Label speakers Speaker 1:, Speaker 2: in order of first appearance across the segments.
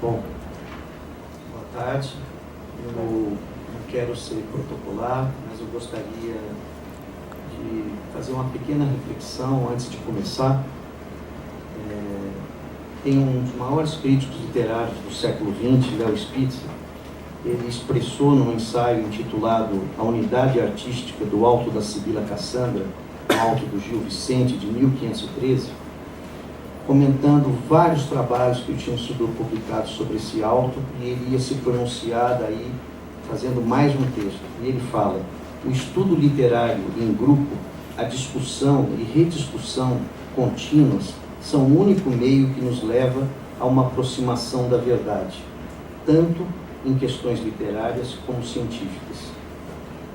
Speaker 1: Bom, boa tarde. Eu não quero ser protocolar, mas eu gostaria de fazer uma pequena reflexão antes de começar. Tem um dos maiores críticos literários do século XX, Léo Spitzer. Ele expressou num ensaio intitulado A Unidade Artística do Alto da Sibila Cassandra, no Alto do Gil Vicente, de 1513, comentando vários trabalhos que tinham sido publicados sobre esse alto, e ele ia se pronunciar daí, fazendo mais um texto. E ele fala: o estudo literário em grupo, a discussão e rediscussão contínuas são o único meio que nos leva a uma aproximação da verdade, tanto em questões literárias como científicas.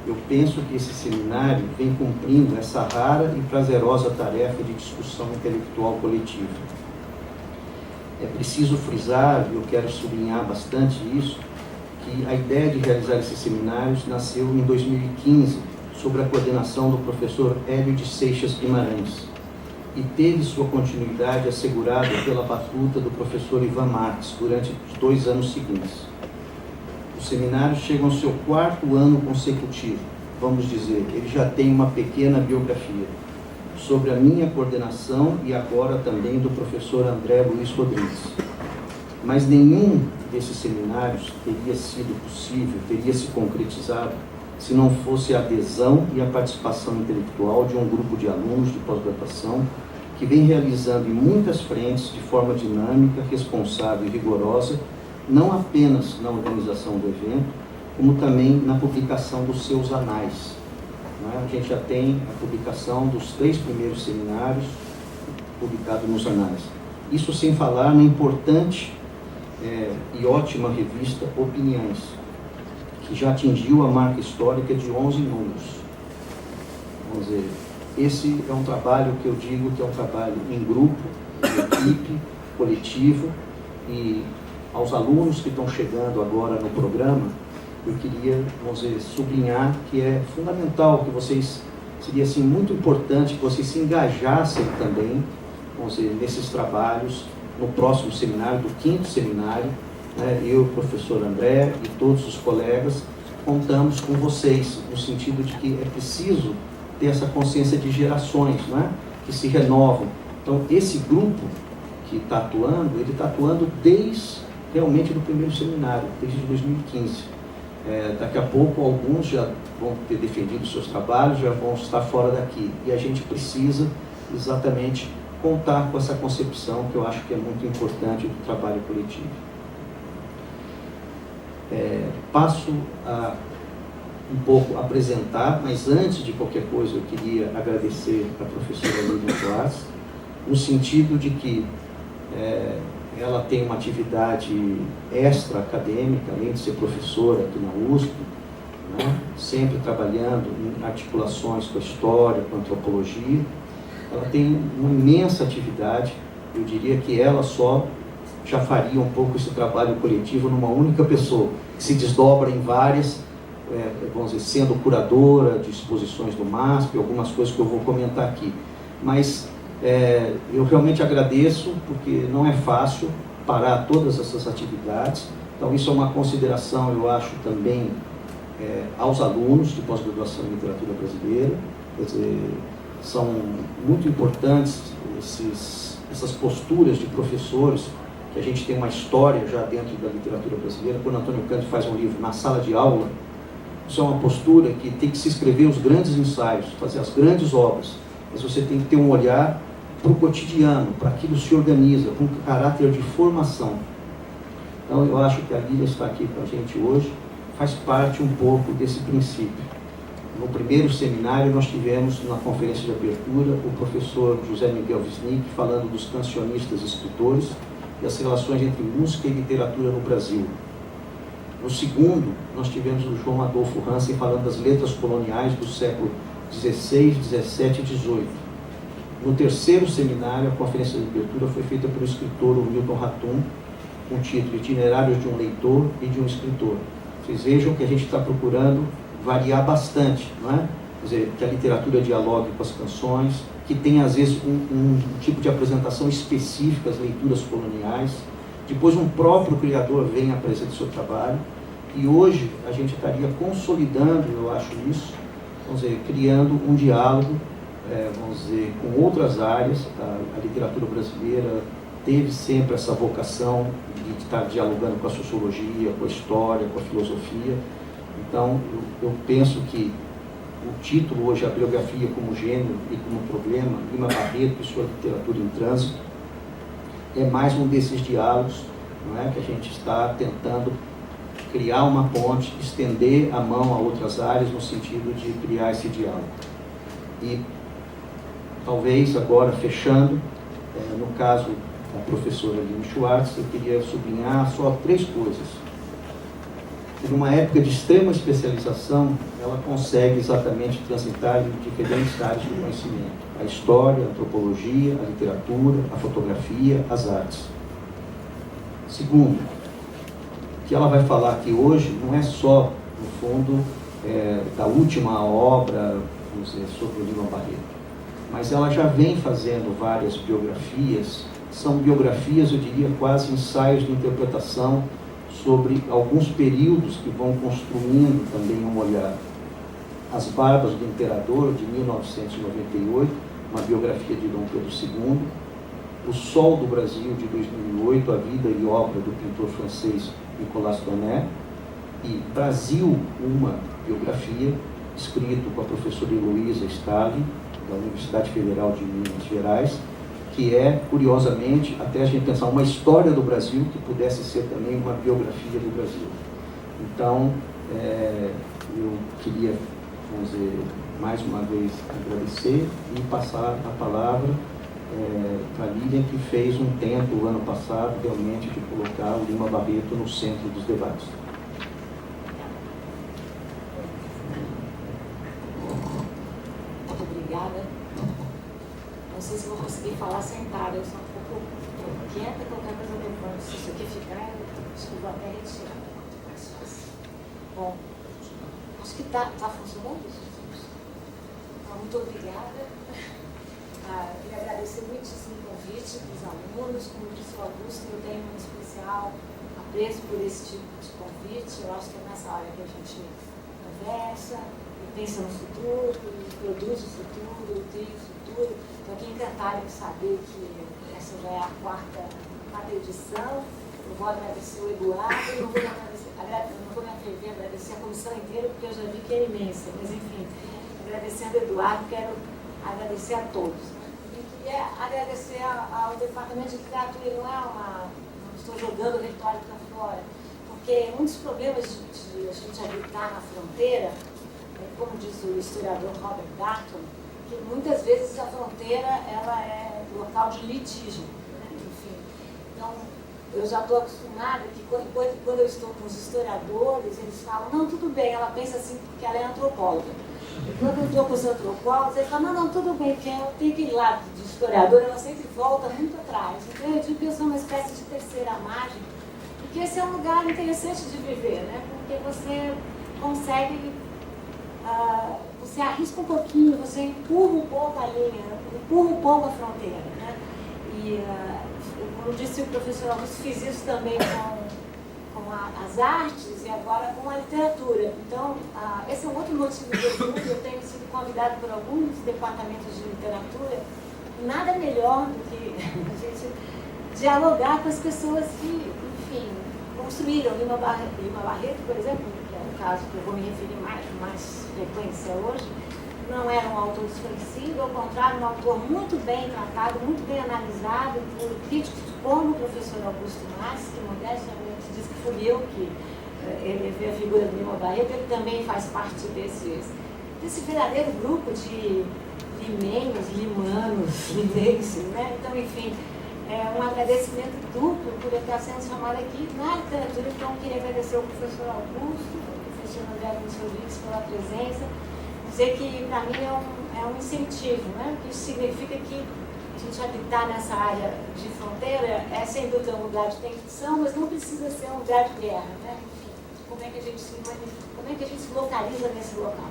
Speaker 1: Eu penso que esse seminário vem cumprindo essa rara e prazerosa tarefa de discussão intelectual coletiva. É preciso frisar, e eu quero sublinhar bastante isso, que a ideia de realizar esses seminários nasceu em 2015, sob a coordenação do professor Hélio de Seixas Guimarães, e teve sua continuidade assegurada pela batuta do professor Ivan Marques durante os 2 anos seguintes. Os seminários chegam ao seu 4º ano consecutivo, vamos dizer. Ele já tem uma pequena biografia sobre a minha coordenação e agora também do professor André Luiz Rodrigues. Mas nenhum desses seminários teria sido possível, teria se concretizado, se não fosse a adesão e a participação intelectual de um grupo de alunos de pós-graduação que vem realizando em muitas frentes, de forma dinâmica, responsável e rigorosa, não apenas na organização do evento, como também na publicação dos seus anais. A gente já tem a publicação dos 3 primeiros seminários publicados nos anais. Isso sem falar na importante e ótima revista Opiniões, que já atingiu a marca histórica de 11 números. Vamos dizer, esse é um trabalho que eu digo que é um trabalho em grupo, em equipe, coletivo, e aos alunos que estão chegando agora no programa, eu queria, vamos dizer, sublinhar que é fundamental que vocês, seria assim muito importante que vocês se engajassem também, vamos dizer, nesses trabalhos, no próximo seminário, do 5º seminário, né? Eu, o professor André e todos os colegas, contamos com vocês, no sentido de que é preciso ter essa consciência de gerações, né? Que se renovam. Então, esse grupo que está atuando, ele está atuando desde realmente do primeiro seminário, desde 2015. Daqui a pouco alguns já vão ter defendido seus trabalhos, já vão estar fora daqui. E a gente precisa exatamente contar com essa concepção que eu acho que é muito importante do trabalho coletivo. Passo a um pouco apresentar, mas antes de qualquer coisa eu queria agradecer a professora Lívia Soares, no sentido de que ela tem uma atividade extra-acadêmica, além de ser professora aqui na USP, né? Sempre trabalhando em articulações com a história, com a antropologia. Ela tem uma imensa atividade, eu diria que ela só já faria um pouco esse trabalho coletivo numa única pessoa, que se desdobra em várias, vamos dizer, sendo curadora de exposições do MASP, algumas coisas que eu vou comentar aqui. Mas eu realmente agradeço, porque não é fácil parar todas essas atividades. Então isso é uma consideração, eu acho, também aos alunos de pós-graduação em literatura brasileira. Quer dizer, são muito importantes essas posturas de professores, que a gente tem uma história já dentro da literatura brasileira. Quando Antônio Cândido faz um livro Na Sala de Aula, isso é uma postura que tem que se escrever os grandes ensaios, fazer as grandes obras, mas você tem que ter um olhar para o cotidiano, para aquilo que se organiza, com caráter de formação. Então eu acho que a Lília está aqui com a gente hoje, faz parte um pouco desse princípio. No primeiro seminário nós tivemos, na conferência de abertura, o professor José Miguel Wisnik falando dos cancionistas escritores e as relações entre música e literatura no Brasil. No segundo, nós tivemos o João Adolfo Hansen falando das letras coloniais do século XVI, XVII e XVIII. No terceiro seminário, a conferência de abertura foi feita pelo escritor Milton Ratum, com o título Itinerários de um Leitor e de um Escritor. Vocês vejam que a gente está procurando variar bastante, não é? Quer dizer, que a literatura dialogue com as canções, que tem às vezes um tipo de apresentação específica às leituras coloniais, depois um próprio criador vem à presença do seu trabalho, e hoje a gente estaria consolidando, eu acho isso, vamos dizer, criando um diálogo, vamos dizer, com outras áreas. A literatura brasileira teve sempre essa vocação de estar dialogando com a sociologia, com a história, com a filosofia. Então, eu penso que o título hoje, a biografia como gênero e como problema, Lima Barreto e sua literatura em trânsito, é mais um desses diálogos, não é, que a gente está tentando criar uma ponte, estender a mão a outras áreas no sentido de criar esse diálogo. E talvez agora, fechando, no caso da professora Lina Schwartz, eu queria sublinhar só 3 coisas. Numa época de extrema especialização, ela consegue exatamente transitar em diferentes áreas do conhecimento: a história, a antropologia, a literatura, a fotografia, as artes. Segundo, o que ela vai falar aqui hoje não é só, no fundo, da última obra, vamos dizer, sobre o Lima Barreto, mas ela já vem fazendo várias biografias. São biografias, eu diria, quase ensaios de interpretação sobre alguns períodos que vão construindo também um olhar. As Barbas do Imperador, de 1998, uma biografia de Dom Pedro II. O Sol do Brasil, de 2008, a vida e obra do pintor francês Nicolas Donet. E Brasil, uma biografia, escrito com a professora Heloísa Stalin, da Universidade Federal de Minas Gerais, que é, curiosamente, até a gente pensar uma história do Brasil que pudesse ser também uma biografia do Brasil. Então, eu queria, vamos dizer, mais uma vez agradecer e passar a palavra para a Lilian, que fez um tento, o ano passado, realmente, de colocar o Lima Barreto no centro dos debates.
Speaker 2: Muito obrigada. Não sei se vou conseguir falar sentada, eu sou um pouco quieta, qualquer coisa eu levanto. Se isso aqui ficar, eu acho que vou até retirar. Mais fácil. Bom, acho que está funcionando isso. Então, muito obrigada. Eu queria agradecer muitíssimo o convite dos alunos. Como disse o Augusto, eu tenho um especial apreço por esse tipo de convite. Eu acho que é nessa hora que a gente conversa, e pensa no futuro, e produz o futuro, cria o futuro. Estou aqui encantada de saber que essa já é a quarta edição. Eu vou agradecer o Eduardo, não vou me atrever a agradecer a comissão inteira, porque eu já vi que é imensa. Mas, enfim, agradecendo o Eduardo, quero agradecer a todos. E queria agradecer ao Departamento de Literatura. Não estou jogando o repertório para fora, porque um dos problemas de a gente habitar na fronteira, como diz o historiador Robert Barton, que muitas vezes a fronteira ela é local de litígio, né? Enfim, então eu já estou acostumada que quando eu estou com os historiadores, eles falam, não, tudo bem, ela pensa assim porque ela é antropóloga. E quando eu estou com os antropólogos, eles falam, não, tudo bem, porque eu tenho aquele lado de historiador, ela sempre volta muito atrás. Então eu digo que eu sou uma espécie de terceira margem, porque esse é um lugar interessante de viver, né? Porque você consegue, você arrisca um pouquinho, você empurra um pouco a linha, empurra um pouco a fronteira, né? E, como disse o professor Augusto, fiz isso também com as artes e agora com a literatura. Então, esse é um outro motivo de orgulho. Eu tenho sido convidada por alguns departamentos de literatura. Nada melhor do que a gente dialogar com as pessoas que, enfim, construíram. Lima Barreto, por exemplo, que é o caso que eu vou me referir mais frequência hoje, não era um autor desconhecido, ao contrário, um autor muito bem tratado, muito bem analisado por críticos como o professor Augusto Massi, que modestamente diz que fui eu que ele vê a figura do Lima Barreto. Ele também faz parte desse verdadeiro grupo de limenhos, limanos, limenses, né? Então, enfim, um agradecimento duplo por eu estar sendo chamada aqui na literatura. Então, queria agradecer ao professor Augusto, ao professor André Gonçalves pela presença, dizer que para mim é um incentivo, né? Porque isso significa que a gente habitar nessa área de fronteira é sem dúvida um lugar de tensão, mas não precisa ser um lugar de guerra, né? Enfim, como é que a gente se localiza nesse local?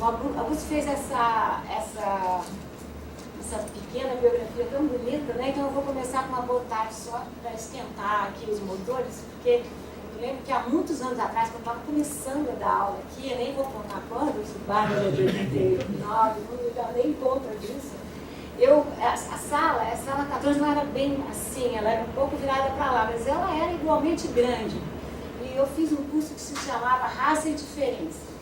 Speaker 2: O Augusto fez essa essa pequena biografia tão bonita, né? Então eu vou começar com uma botagem só para esquentar aqui os motores, porque eu lembro que há muitos anos atrás, quando eu estava começando a dar aula aqui, eu nem vou contar quando, esse Bárbara de 89, não dá nem conta disso. A sala 14 não era bem assim, ela era um pouco virada para lá, mas ela era igualmente grande. E eu fiz um curso que se chamava Raça e Diferença.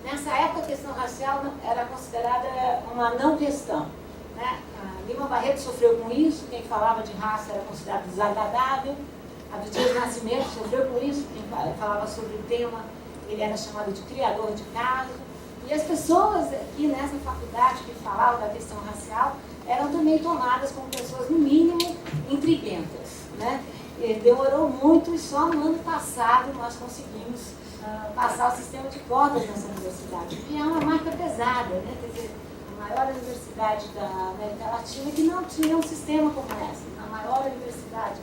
Speaker 2: Nessa época, a questão racial era considerada uma não questão, né? A Lima Barreto sofreu com isso, quem falava de raça era considerado desagradável. A Abdias Nascimento sofreu com isso, quem falava sobre o tema, ele era chamado de criador de caso. E as pessoas aqui nessa faculdade que falavam da questão racial eram também tomadas como pessoas, no mínimo, intriguentas, né? E demorou muito e só no ano passado nós conseguimos passar o sistema de cotas nessa universidade, que é uma marca pesada, né? Quer dizer, a maior universidade da América Latina que não tinha um sistema como essa, a maior universidade,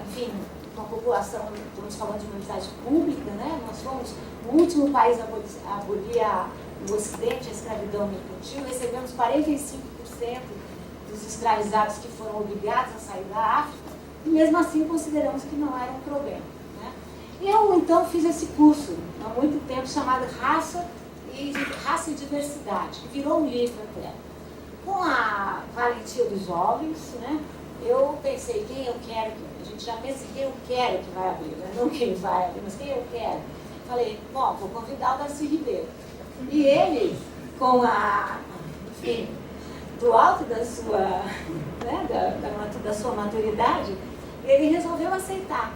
Speaker 2: enfim, com a população, estamos falando de uma universidade pública, né? Nós fomos o último país a abolir no Ocidente a escravidão mercantil, recebemos 45% dos escravizados que foram obrigados a sair da África, e mesmo assim consideramos que não era um problema. E eu, então, fiz esse curso, há muito tempo, chamado Raça e Diversidade, que virou um livro até. Com a valentia dos jovens, né, eu pensei quem eu quero, a gente já pensa quem eu quero que vai abrir, né? Não quem vai abrir, mas quem eu quero. Falei, bom, vou convidar o Darcy Ribeiro. E ele, enfim, do alto da sua, né, da sua maturidade, ele resolveu aceitar.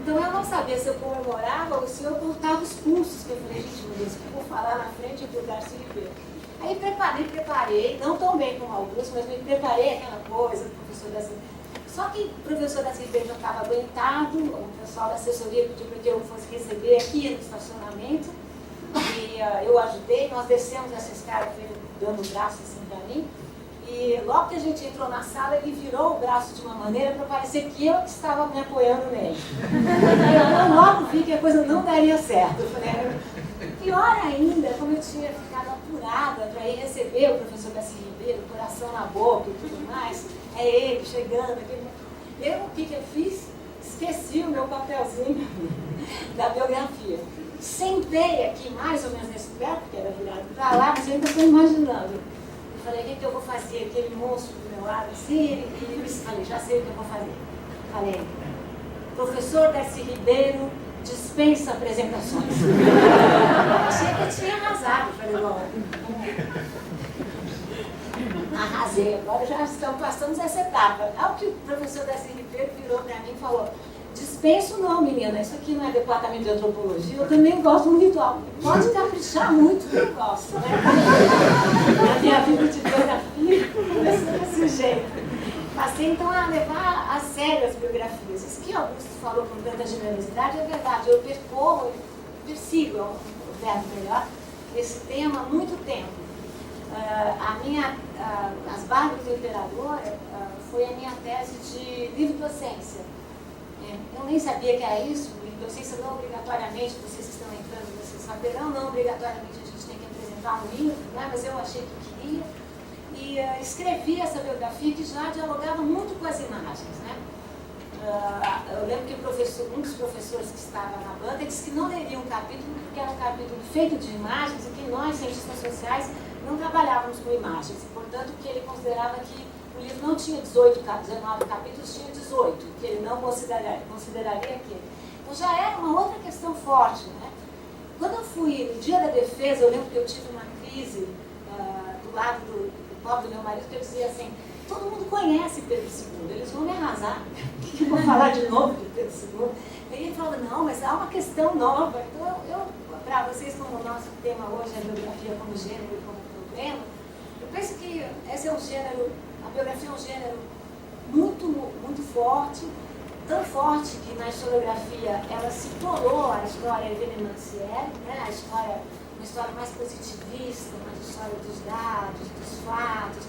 Speaker 2: Então eu não sabia se eu comemorava ou se eu cortava os pulsos, que eu falei, gente, meu Deus, que eu vou falar na frente do Darcy Ribeiro. Aí preparei, não tão bem como Augusto, mas me preparei aquela coisa do professor Darcy. Só que o professor Darcy Ribeiro já estava aguentado, o pessoal da assessoria pediu para que eu fosse receber aqui no estacionamento, e eu ajudei, nós descemos essa escada, ele dando o braço assim para mim. E logo que a gente entrou na sala, ele virou o braço de uma maneira para parecer que eu estava me apoiando nele. Eu logo vi que a coisa não daria certo. Eu falei, pior ainda, como eu tinha ficado apurada para ir receber o professor Darcy Ribeiro, coração na boca e tudo mais, é ele chegando. O que eu fiz? Esqueci o meu papelzinho da biografia. Sentei aqui mais ou menos nesse lugar, porque era virado para lá, mas eu ainda estou imaginando. Falei, o que eu vou fazer? Aquele monstro do meu lado, assim, e falei, já sei o que eu vou fazer. Falei, professor Darcy Ribeiro dispensa apresentações. Achei que eu tinha arrasado. Falei, bom, arrasei, agora já estamos passando essa etapa. Ao que o professor Darcy Ribeiro virou para mim e falou, dispenso não, menina, isso aqui não é departamento de antropologia, eu também gosto do ritual. Pode caprichar muito que eu gosto, né? Na minha vida de biografia, começou desse jeito. Passei então a levar a sério as biografias. Isso que Augusto falou com tanta generosidade é verdade. Eu persigo, o verbo melhor, esse tema há muito tempo. As Bárbaras do Imperador foi a minha tese de livre-docência. Eu nem sabia que era isso, livre-docência não obrigatoriamente, vocês que estão entrando, vocês saberão, não obrigatoriamente a gente tem que apresentar um livro, né? Mas eu achei que queria. E escrevi essa biografia que já dialogava muito com as imagens, né? Eu lembro que um dos professores que estava na banca disse que não leria um capítulo porque era um capítulo feito de imagens e que nós, cientistas sociais, não trabalhávamos com imagens. Portanto, que ele considerava que o livro não tinha 19 capítulos, tinha 18, que ele não consideraria aquele. Então já era uma outra questão forte, né? Quando eu fui no dia da defesa, eu lembro que eu tive uma crise do lado do pobre do meu marido, que eu dizia assim, todo mundo conhece Pedro II, eles vão me arrasar. O que eu vou falar de novo de Pedro II? E ele falou, não, mas há uma questão nova. Então, para vocês, como o nosso tema hoje é a biografia como gênero e como problema, eu penso que esse é um gênero, a biografia é um gênero muito, muito forte, tão forte que na historiografia ela se tornou a história evenementielle, né? Uma história mais positivista, uma história dos dados, dos fatos,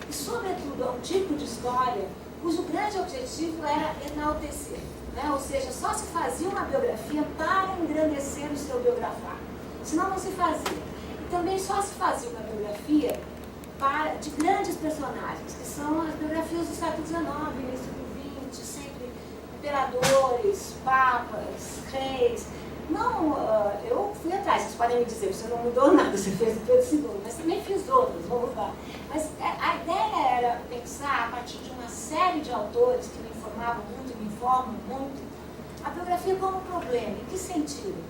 Speaker 2: e sobretudo é um tipo de história cujo grande objetivo era enaltecer, né? Ou seja, só se fazia uma biografia para engrandecer o seu biografar, senão não se fazia. E também só se fazia uma biografia de grandes personagens, que são as biografias do século XIX, início do XX, sempre imperadores, papas, reis. Não, eu fui atrás, vocês podem me dizer, você não mudou nada, você fez o Pedro II, mas também fiz outras, vamos lá. Mas a ideia era pensar, a partir de uma série de autores que me informavam muito, me informam muito, a biografia como problema. Em que sentido?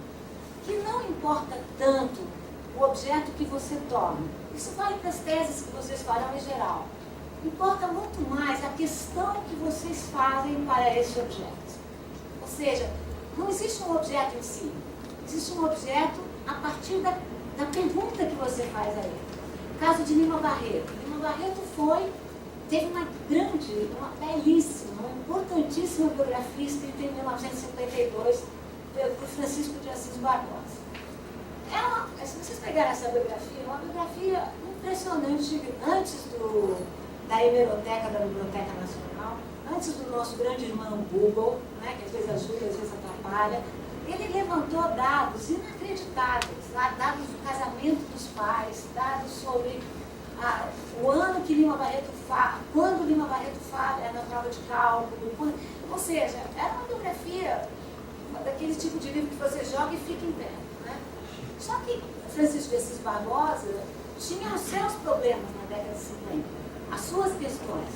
Speaker 2: Que não importa tanto o objeto que você toma. Isso vale para as teses que vocês farão em geral. Importa muito mais a questão que vocês fazem para esse objeto. Ou seja, não existe um objeto em si. Existe um objeto a partir da pergunta que você faz a ele. Caso de Lima Barreto. Lima Barreto teve uma belíssima, uma importantíssima biografia escrita em 1952 por Francisco de Assis Barbosa. Se vocês pegarem essa biografia, é uma biografia impressionante antes da hemeroteca da Biblioteca Nacional, antes do nosso grande irmão Google, né, que às vezes ajuda, às vezes atrapalha. Ele levantou dados inacreditáveis, dados do casamento dos pais, dados sobre o ano que Lima Barreto quando Lima Barreto falha na prova de cálculo. Ou seja, era uma biografia daquele tipo de livro que você joga e fica em pé. Né? Só que Francisco de Assis Barbosa tinha os seus problemas na década de 50, as suas questões.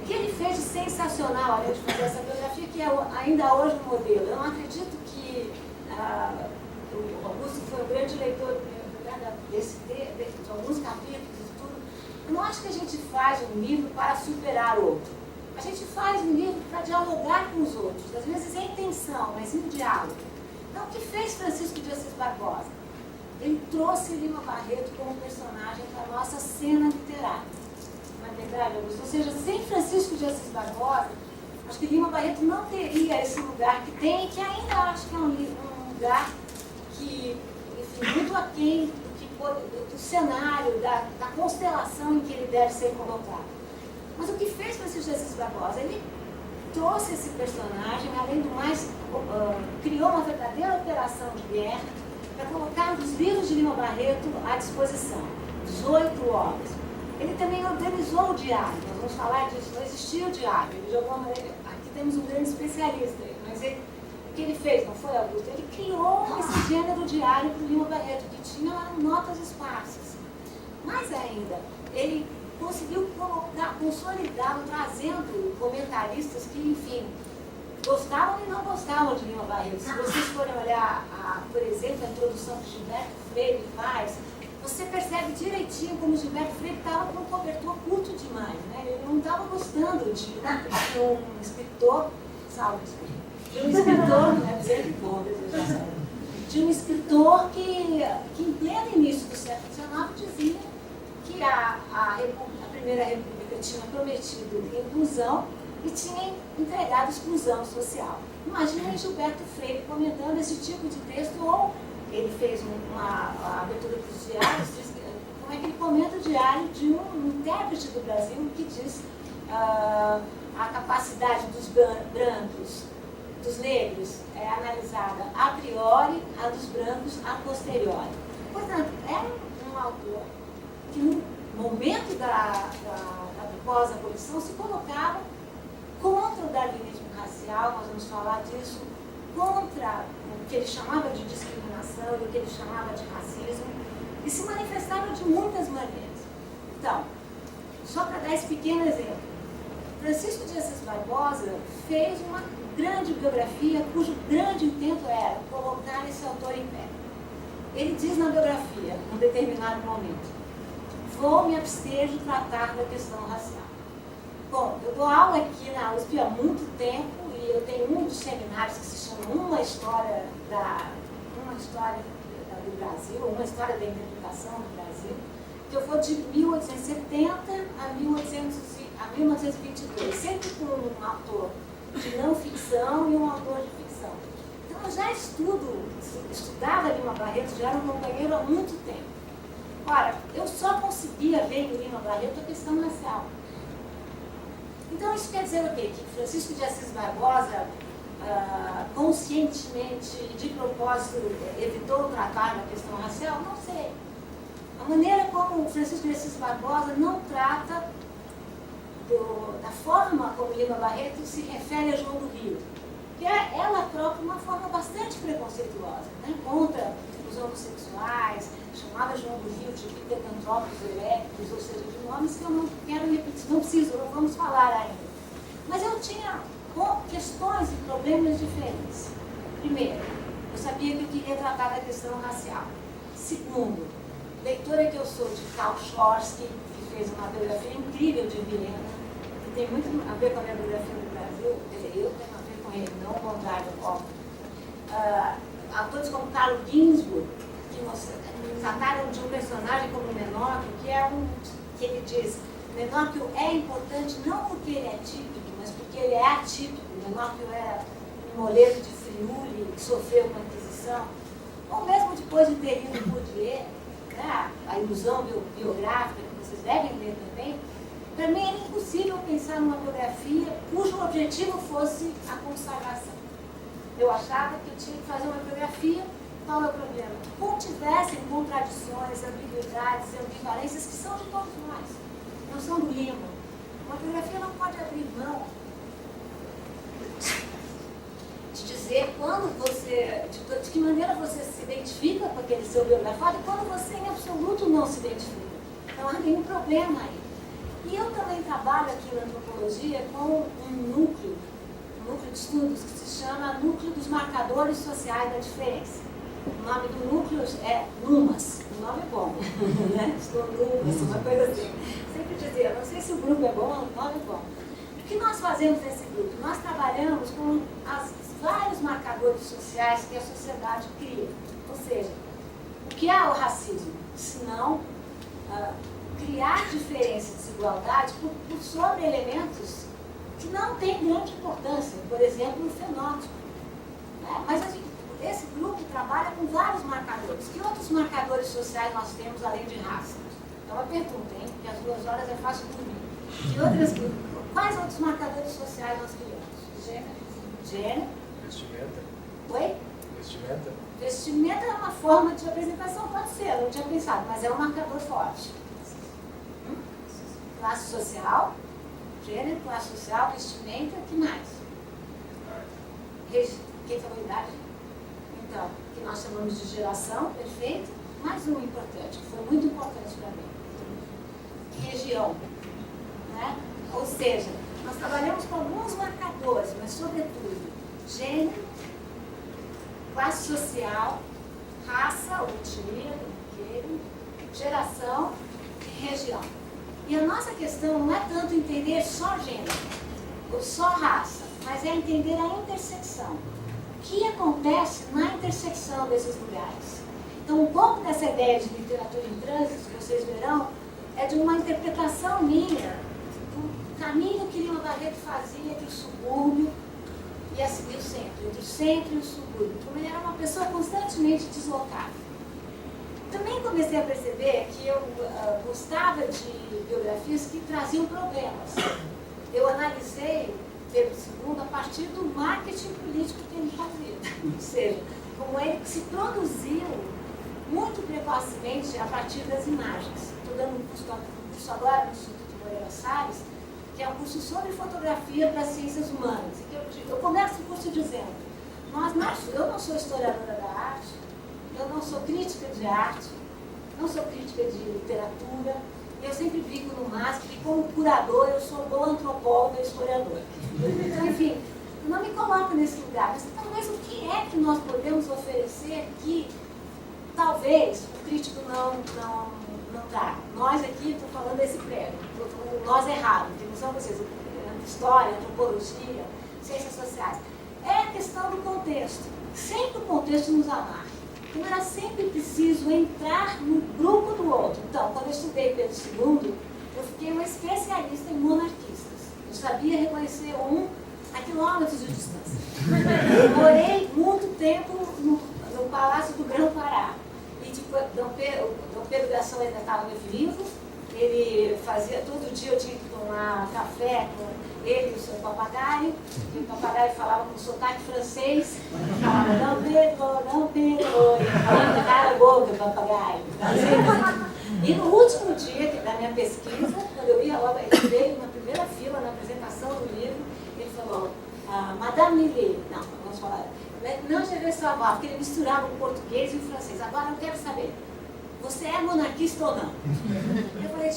Speaker 2: O que ele fez de sensacional, além de fazer essa biografia, que é ainda hoje um modelo. Eu não acredito que o Augusto foi um grande leitor de alguns capítulos e tudo. Eu não acho que a gente faz um livro para superar outro. A gente faz um livro para dialogar com os outros, às vezes em tensão, mas em diálogo. Então, o que fez Francisco de Assis Barbosa? Ele trouxe Lima Barreto como personagem para a nossa cena literária. Não é verdade, Augusto? Ou seja, sem Francisco de Assis Barbosa, acho que Lima Barreto não teria esse lugar que tem e que ainda acho que é um lugar que, enfim, muito aquém do cenário, da constelação em que ele deve ser colocado. Mas o que fez Francisco de Assis Barbosa? Ele trouxe esse personagem, além do mais, criou uma verdadeira operação de guerra para colocar os livros de Lima Barreto à disposição, 18 obras. Ele também organizou o diário, nós vamos falar disso, não existia o diário, ele de alguma maneira, aqui temos um grande especialista, mas o que ele fez, não foi, Augusto? Ele criou esse gênero diário para o Lima Barreto, que tinha notas esparsas. Mais ainda, ele conseguiu consolidá-lo, trazendo comentaristas que, enfim, gostavam e não gostavam de Lima Barreto. Se vocês forem olhar, por exemplo, a introdução que Gilberto Freire faz, você percebe direitinho como Gilberto Freire estava com um cobertor curto demais, né? Ele não estava gostando de um escritor, de um escritor, né? De um escritor que em pleno início do século XIX dizia que a Primeira República tinha prometido inclusão e tinha entregado exclusão social. Imagina Gilberto Freire comentando esse tipo de texto, ou ele fez uma abertura dos diários, como é que ele comenta o diário de um intérprete do Brasil que diz a capacidade dos brancos, dos negros, é analisada a priori, a dos brancos a posteriori. Portanto, é um autor que no momento da pós-abolição se colocava contra o darwinismo racial, nós vamos falar disso, contra o que ele chamava de discriminação e o que ele chamava de racismo, e se manifestava de muitas maneiras. Então, só para dar esse pequeno exemplo, Francisco de Assis Barbosa fez uma grande biografia cujo grande intento era colocar esse autor em pé. Ele diz na biografia, num determinado momento, vou me abster de tratar da questão racial. Bom, eu dou aula aqui na USP há muito tempo e eu tenho um dos seminários que se chama Uma História do Brasil, Uma História da Interpretação do Brasil, que eu vou de 1870 a 1922, sempre com um autor de não ficção e um autor de ficção. Então eu já estudava Lima Barreto, já era um companheiro há muito tempo. Ora, eu só conseguia ver em Lima Barreto a questão racial. Então isso quer dizer o quê? Que Francisco de Assis Barbosa conscientemente e de propósito evitou tratar da questão racial? Não sei. É
Speaker 3: maneira como o Francisco de Assis Barbosa não trata da forma como Lima Barreto se refere a João do Rio, que é ela própria uma forma bastante preconceituosa, né? Contra os homossexuais, chamava João do Rio de licantrópicos elétricos, ou seja, de nomes que eu não quero repetir, não preciso, não vamos falar ainda. Mas eu tinha questões e problemas diferentes. Primeiro, eu sabia que eu queria tratar da questão racial. Segundo, leitora que eu sou de Karl Chorsky, que fez uma biografia incrível de Viena, que tem muito a ver com a minha biografia no Brasil, quer dizer, eu tenho a ver com ele, não o contrário, óbvio. Autores como Carlo Ginzburg, que trataram de um personagem como Menóquio, que ele diz, Menóquio é importante não porque ele é típico, mas porque ele é atípico. Menóquio era um moleiro de Friuli que sofreu uma inquisição, ou mesmo depois de ter lido Bourdieu, né, a ilusão biográfica, que vocês devem ler também. Para mim era impossível pensar numa biografia cujo objetivo fosse a consagração. Eu achava que eu tinha que fazer uma biografia. Qual é o problema? Que contivessem contradições, ambiguidades e ambivalências que são de todos nós, não são do Lima. Uma biografia não pode abrir mão de dizer de que maneira você se identifica com aquele seu biografado e quando você em absoluto não se identifica. Então há nenhum problema aí. E eu também trabalho aqui na antropologia com um núcleo de estudos que se chama Núcleo dos Marcadores Sociais da Diferença. O nome do núcleo é NUMAS, o nome é bom, né? Estou NUMAS, uma coisa assim. Sempre dizia, não sei se o grupo é bom, o nome é bom. O que nós fazemos nesse grupo? Nós trabalhamos com vários marcadores sociais que a sociedade cria. Ou seja, o que é o racismo? Senão criar diferença e desigualdade por sobre elementos que não têm grande importância, por exemplo, o fenótipo. Mas esse grupo trabalha com vários marcadores. Que outros marcadores sociais nós temos além de raça? É uma pergunta, hein? Porque às 2 horas é fácil dormir. Quais outros marcadores sociais nós criamos? Gênero.
Speaker 4: Vestimenta.
Speaker 3: Oi?
Speaker 4: Vestimenta.
Speaker 3: Vestimenta é uma forma de apresentação, pode ser, eu não tinha pensado, mas é um marcador forte. Classe social, gênero, classe social, vestimenta, o que mais? Quem falou idade? Então, que nós chamamos de geração, perfeito. Mais um importante, que foi muito importante para mim. Região. Né? Ou seja, nós trabalhamos com alguns marcadores, mas sobretudo gênero, classe social, raça, ou etnia, geração e região. E a nossa questão não é tanto entender só gênero, ou só raça, mas é entender a intersecção. O que acontece na intersecção desses lugares? Então, um pouco dessa ideia de literatura em trânsito, que vocês verão, é de uma interpretação minha do caminho que Lima Barreto fazia entre o subúrbio e o centro, entre o centro e o subúrbio. Como ele era uma pessoa constantemente deslocada. Também comecei a perceber que eu gostava de biografias que traziam problemas. Eu analisei Pedro II a partir do marketing político que ele fazia. Ou seja, como ele se produziu muito precocemente a partir das imagens. Estou dando um curso agora no Instituto Moreira Salles, que é um curso sobre fotografia para ciências humanas. Eu começo o curso dizendo, eu não sou historiadora da arte, eu não sou crítica de arte, não sou crítica de literatura, eu sempre brinco no MASP que como curador eu sou boa antropóloga e historiadora. Então, enfim, eu não me coloco nesse lugar, mas talvez o que é que nós podemos oferecer que talvez o crítico não traga. Nós aqui, estou falando desse prédio, estou falando nós errado, que não são vocês, história, antropologia, ciências sociais. É a questão do contexto. Sempre o contexto nos amarra. Então era sempre preciso entrar no grupo do outro. Então, quando eu estudei Pedro II, eu fiquei uma especialista em monarquistas. Eu sabia reconhecer um a quilômetros de distância. Morei muito tempo no Palácio do Grão-Pará. E tipo, Dom Pedro Gação ainda estava vivo. Ele fazia, todo dia eu tinha que tomar café com ele e o seu papagaio, e o papagaio falava com sotaque francês, falava, não Pedro, ele falava com cara boca, papagaio. E no último dia da minha pesquisa, quando eu ia logo, ele veio na primeira fila, na apresentação do livro, ele falou, Madame Millet, não, vamos falar, não je veux savoir, porque ele misturava o português e o francês. Agora eu quero saber, você é monarquista ou não? Eu falei,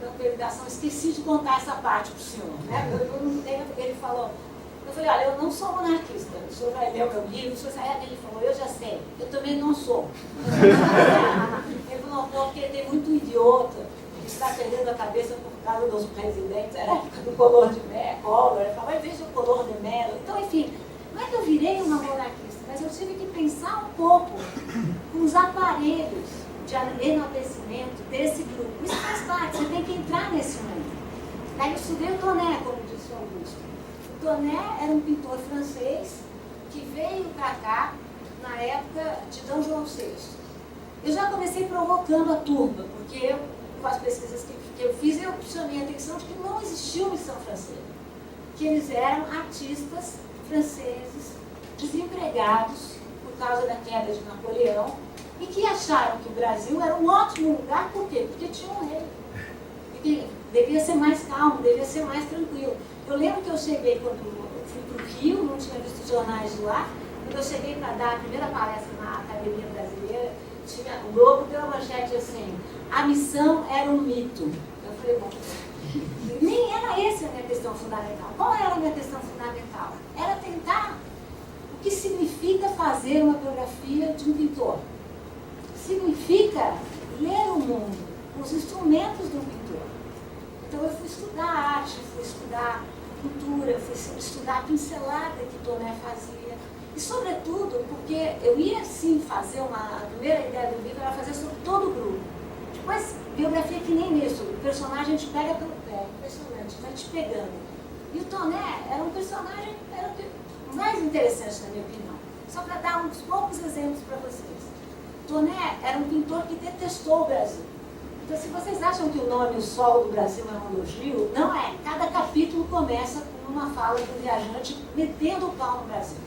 Speaker 3: na peregrinação, esqueci de contar essa parte para o senhor. Né? Ele falou, eu falei, olha, eu não sou monarquista, o senhor vai ler o meu livro, o senhor vai... Ele falou, eu já sei, eu também não sou. Ele falou, não, porque tem muito idiota que está perdendo a cabeça por causa dos presidentes, era a época do Collor de Mello, Collor, ele falou, veja o Collor de Mello. Então, enfim, não é que eu virei uma monarquista, mas eu tive que pensar um pouco com os aparelhos de enaltecimento desse grupo. Isso faz parte, você tem que entrar nesse mundo. Daí eu estudei o Toné, como disse o Augusto. O Toné era um pintor francês que veio para cá na época de D. João VI. Eu já comecei provocando a turma, porque eu, com as pesquisas que eu fiz, eu chamei a atenção de que não existia missão francesa. Que eles eram artistas franceses, desempregados por causa da queda de Napoleão, e que acharam que o Brasil era um ótimo lugar, por quê? Porque tinha um rei. E devia ser mais calmo, devia ser mais tranquilo. Eu lembro que eu cheguei, quando eu fui para o Rio, não tinha visto jornais de lá, quando eu cheguei para dar a primeira palestra na Academia Brasileira, tinha, o Globo deu uma manchete assim, a missão era um mito. Eu falei, bom, nem era essa a minha questão fundamental. Qual era a minha questão fundamental? Era tentar o que significa fazer uma biografia de um pintor. Significa ler o mundo, os instrumentos do pintor. Então eu fui estudar arte, fui estudar cultura, fui estudar a pincelada que Toné fazia. E sobretudo, porque eu ia sim fazer a primeira ideia do livro era fazer sobre todo o grupo. Depois, biografia que nem isso, o personagem te pega pelo pé, impressionante, vai te pegando. E o Toné era um personagem, era o mais interessante na minha opinião. Só para dar uns poucos exemplos para vocês. Toné era um pintor que detestou o Brasil. Então, se vocês acham que o nome O Sol do Brasil é um elogio, não é. Cada capítulo começa com uma fala do viajante metendo o pau no Brasil.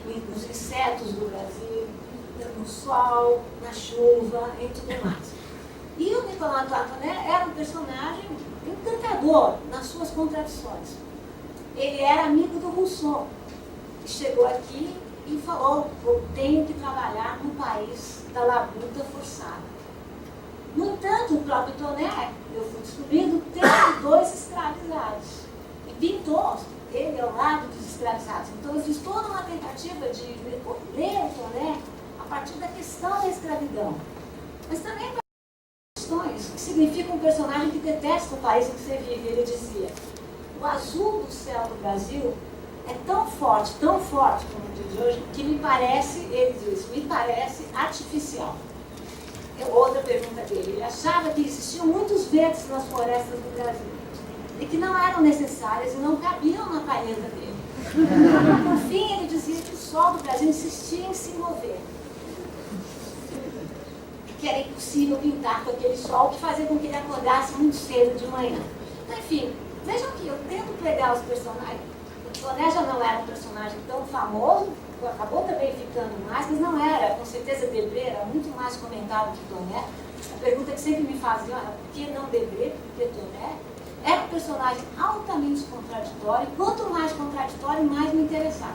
Speaker 3: Nos insetos do Brasil, no sol, na chuva e tudo mais. E o Nicolas Antoine Toné era um personagem encantador nas suas contradições. Ele era amigo do Rousseau, que chegou aqui e falou, eu tenho que trabalhar no país da labuta forçada. No entanto, o próprio Toné, eu fui descobrindo, teve 2 escravizados. E pintou ele ao lado dos escravizados. Então eu fiz toda uma tentativa de ler o Toné a partir da questão da escravidão. Mas também para questões que significam um personagem que detesta o país em que você vive. Ele dizia, o azul do céu do Brasil é tão forte, como o dia de hoje, que me parece, ele diz, me parece artificial. Outra pergunta dele, ele achava que existiam muitos verdes nas florestas do Brasil e que não eram necessárias e não cabiam na palheta dele. Por fim, ele dizia que o sol do Brasil insistia em se mover, que era impossível pintar com aquele sol, que fazia com que ele acordasse muito cedo de manhã. Então, enfim, vejam que eu tento pegar os personagens. O Toné já não era um personagem tão famoso, acabou também ficando mais, mas não era, com certeza Debré era muito mais comentado que Toné. A pergunta que sempre me faziam era por que não Debré, por que Toné? Era um personagem altamente contraditório, quanto mais contraditório, mais me interessava.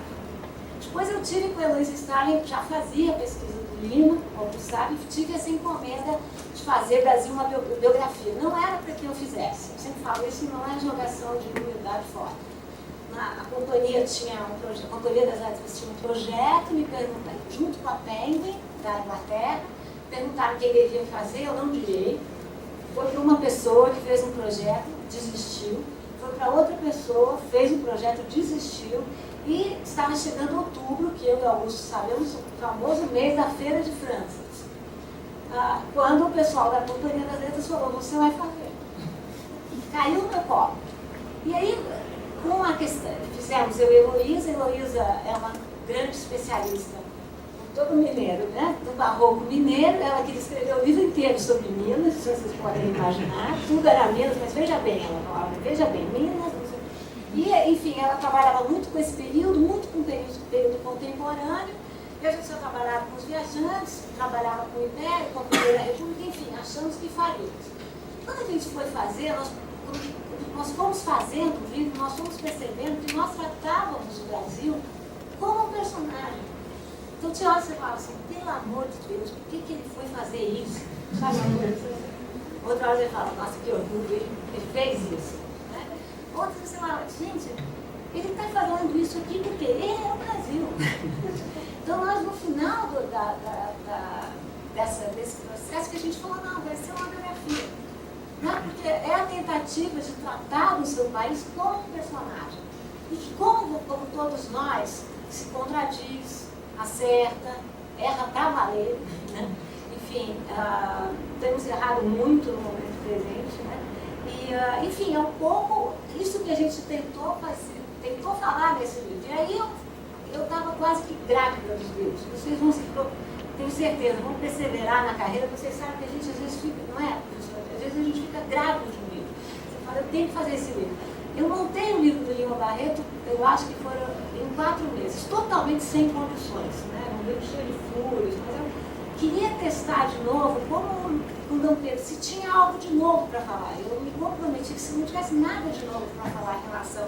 Speaker 3: Depois eu tive com a Heloísa Starling, já fazia pesquisa do Lima, como sabe, tive essa encomenda de fazer Brasil uma biografia. Não era para que eu fizesse, eu sempre falo, isso não é jogação de humildade fora. A companhia tinha a Companhia das Letras tinha um projeto, me perguntaram, junto com a Penguin, da Inglaterra, perguntaram quem devia fazer, eu não direi. Foi para uma pessoa que fez um projeto, desistiu. Foi para outra pessoa, fez um projeto, desistiu. E estava chegando outubro, que eu e o Augusto sabemos, o famoso mês da Feira de Frankfurt. Quando o pessoal da Companhia das Letras falou, você vai fazer. Caiu no meu colo. E aí, com a questão, fizemos eu e a Heloísa. Heloísa é uma grande especialista, todo mineiro, né? Do barroco mineiro. Ela queria escrever o livro inteiro sobre Minas, se vocês podem imaginar. Tudo era Minas, mas veja bem, ela falava, veja bem, Minas. E, enfim, ela trabalhava muito com esse período, muito com o período contemporâneo. E a gente tinha trabalhado com os viajantes, trabalhava com o Império, com a Primeira República, enfim, achamos que faríamos. Quando a gente foi fazer, nós fomos fazendo o livro, nós fomos percebendo que nós tratávamos o Brasil como um personagem. Então tinha hora que você falava assim, pelo amor de Deus, por que ele foi fazer isso? Sabe? Outra hora você fala, nossa, que orgulho, ele fez isso. Né? Outra você fala, gente, ele está falando isso aqui porque ele é o Brasil. Então nós no final desse processo que a gente falou, não, vai ser uma biografia. Né? Porque é a tentativa de tratar o seu país como um personagem. E que como todos nós, se contradiz, acerta, erra para valer, né? Enfim, temos errado muito no momento presente, né? E, enfim, é um pouco isso que a gente tentou falar nesse livro. E aí eu estava quase que grávida dos livros. Vocês vão se, tenho certeza, vão perseverar na carreira, vocês sabem que a gente às vezes fica, não é, professor? Às vezes a gente fica grávida de um livro. Você fala, eu tenho que fazer esse livro. Eu montei o livro do Lima Barreto, eu acho que foram em 4 meses, totalmente sem condições, né? Um livro cheio de furos, mas eu queria testar de novo, como o Dom Pedro, se tinha algo de novo para falar. Eu me comprometi que se não tivesse nada de novo para falar em relação,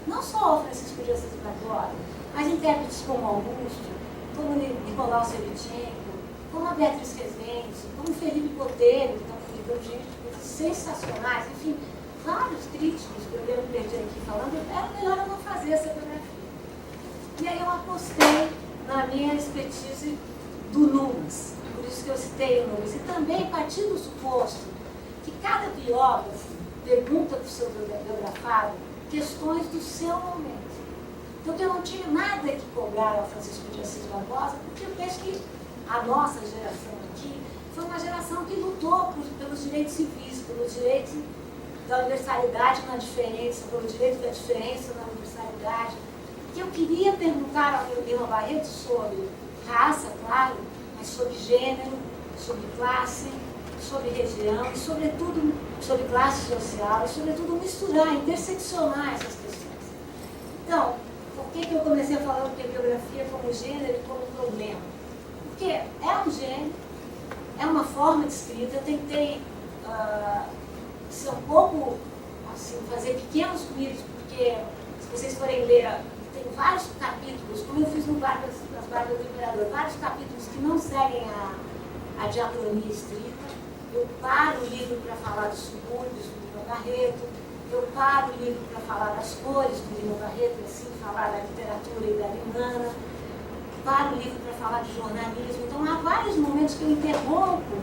Speaker 3: não só ao Francisco de Assis Barbosa, mas intérpretes como Augusto, como Nicolau Sevchenko, como a Beatriz Rezende, como Felipe Botelho, que está publicando gente coisas sensacionais, enfim, vários críticos que eu me perdi aqui falando, era melhor eu não fazer essa biografia. E aí eu apostei na minha expertise do Numas, por isso que eu citei o Numas, e também parti do suposto que cada biógrafo pergunta para o seu biografado questões do seu momento. Então eu não tinha nada que cobrar ao Francisco de Assis Barbosa, porque eu penso que a nossa geração aqui foi uma geração que lutou pelos direitos civis, pelos direitos da universalidade na diferença, pelo direito da diferença na universalidade. Que eu queria perguntar ao Lima Barreto sobre raça, claro, mas sobre gênero, sobre classe, sobre região e, sobretudo, sobre classe social e, sobretudo, misturar, interseccionar essas questões. Então, por que eu comecei a falar de biografia como gênero e como problema? Porque é um gênero, é uma forma de escrita, eu tentei ser um pouco, assim, fazer pequenos ruídos, porque se vocês forem ler, tem vários capítulos, como eu fiz no Barbas do Imperador, vários capítulos que não seguem a diacronia estrita. Eu paro o livro para falar dos subúrbios do Lima Barreto, eu paro o livro para falar das cores do Lima Barreto, e assim falar da literatura e da limana, paro o livro para falar de jornalismo. Então há vários momentos que eu interrompo,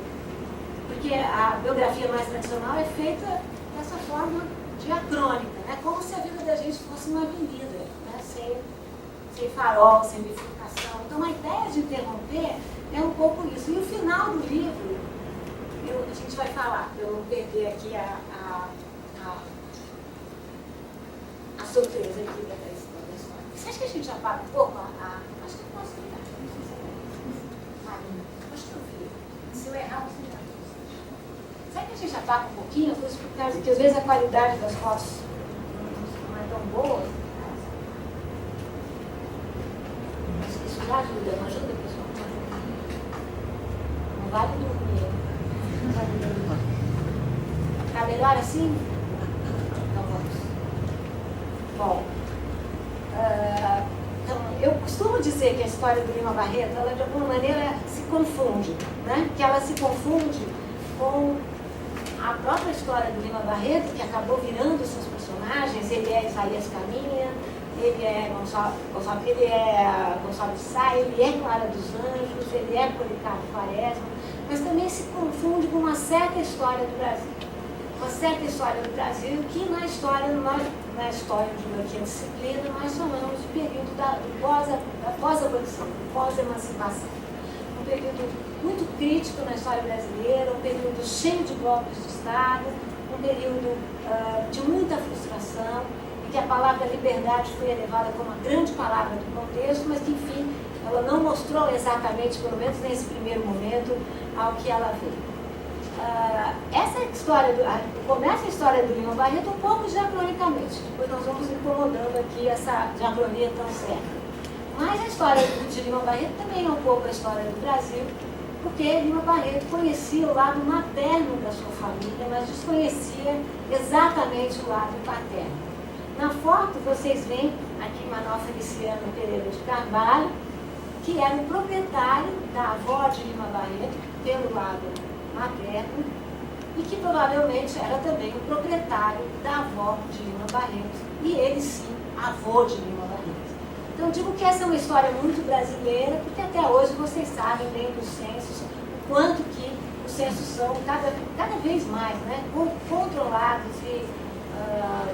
Speaker 3: porque a biografia mais tradicional é feita dessa forma diacrônica, né? Como se a vida da gente fosse uma avenida, né? Sem farol, sem bifurcação. Então a ideia de interromper é um pouco isso. E o final do livro, a gente vai falar, para eu não perder aqui a surpresa aqui da história. Você acha que a gente já para um pouco? Acho que eu posso virar. Não sei se é Marina. Acho que eu vi. Se eu errar, você já. Será que a gente apaga um pouquinho? Por causa que às vezes a qualidade das fotos não é tão boa. Isso já ajuda, não ajuda, pessoal? Não vale dormir. Não vale dormir. Está melhor assim? Então vamos. Bom, então, eu costumo dizer que a história do Lima Barreto, ela de alguma maneira se confunde, né? Que ela se confunde com a própria história do Lima Barreto, que acabou virando seus personagens. Ele é Isaías Caminha, ele é Gonçalo de Sá, ele é Clara dos Anjos, ele é Policarpo Quaresma, mas também se confunde com uma certa história do Brasil. Uma certa história do Brasil que na história de uma quinta disciplina nós chamamos de período da pós-abolição, pós-emancipação. Um período muito crítico na história brasileira, um período cheio de golpes de Estado, um período de muita frustração, em que a palavra liberdade foi elevada como a grande palavra do contexto, mas que, enfim, ela não mostrou exatamente, pelo menos nesse primeiro momento, ao que ela veio. Essa história, começa a história do Lima Barreto um pouco diacronicamente, depois nós vamos incomodando aqui essa diacronia tão certa. Mas a história de Lima Barreto também é um pouco a história do Brasil, porque Lima Barreto conhecia o lado materno da sua família, mas desconhecia exatamente o lado paterno. Na foto vocês veem aqui Manuel Feliciano Pereira de Carvalho, que era o proprietário da avó de Lima Barreto, pelo lado materno, e que provavelmente era também o proprietário da avó de Lima Barreto, e ele sim, avô de Lima Barreto. Então eu digo que essa é uma história muito brasileira, porque até hoje vocês sabem bem dos censos, o quanto que os censos são cada vez mais, né, controlados e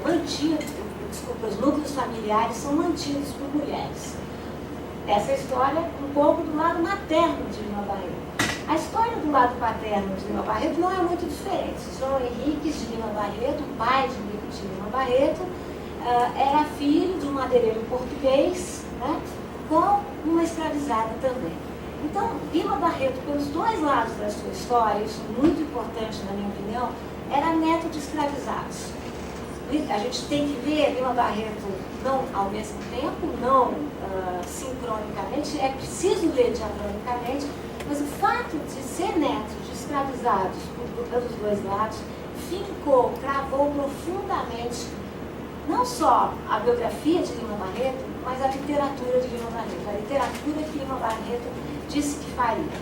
Speaker 3: mantidos, os núcleos familiares são mantidos por mulheres. Essa história um pouco do lado materno de Lima Barreto. A história do lado paterno de Lima Barreto não é muito diferente. João Henrique de Lima Barreto, o pai de Lima Barreto, era filho de um madeireiro português, né, com uma escravizada também. Então, Lima Barreto, pelos dois lados da sua história, isso é muito importante na minha opinião, era neto de escravizados. A gente tem que ver Lima Barreto não ao mesmo tempo, não sincronicamente, é preciso ler diacronicamente, mas o fato de ser neto de escravizados pelos dois lados cravou profundamente não só a biografia de Lima Barreto, mas a literatura de Lima Barreto, a literatura que Lima Barreto disse que faria.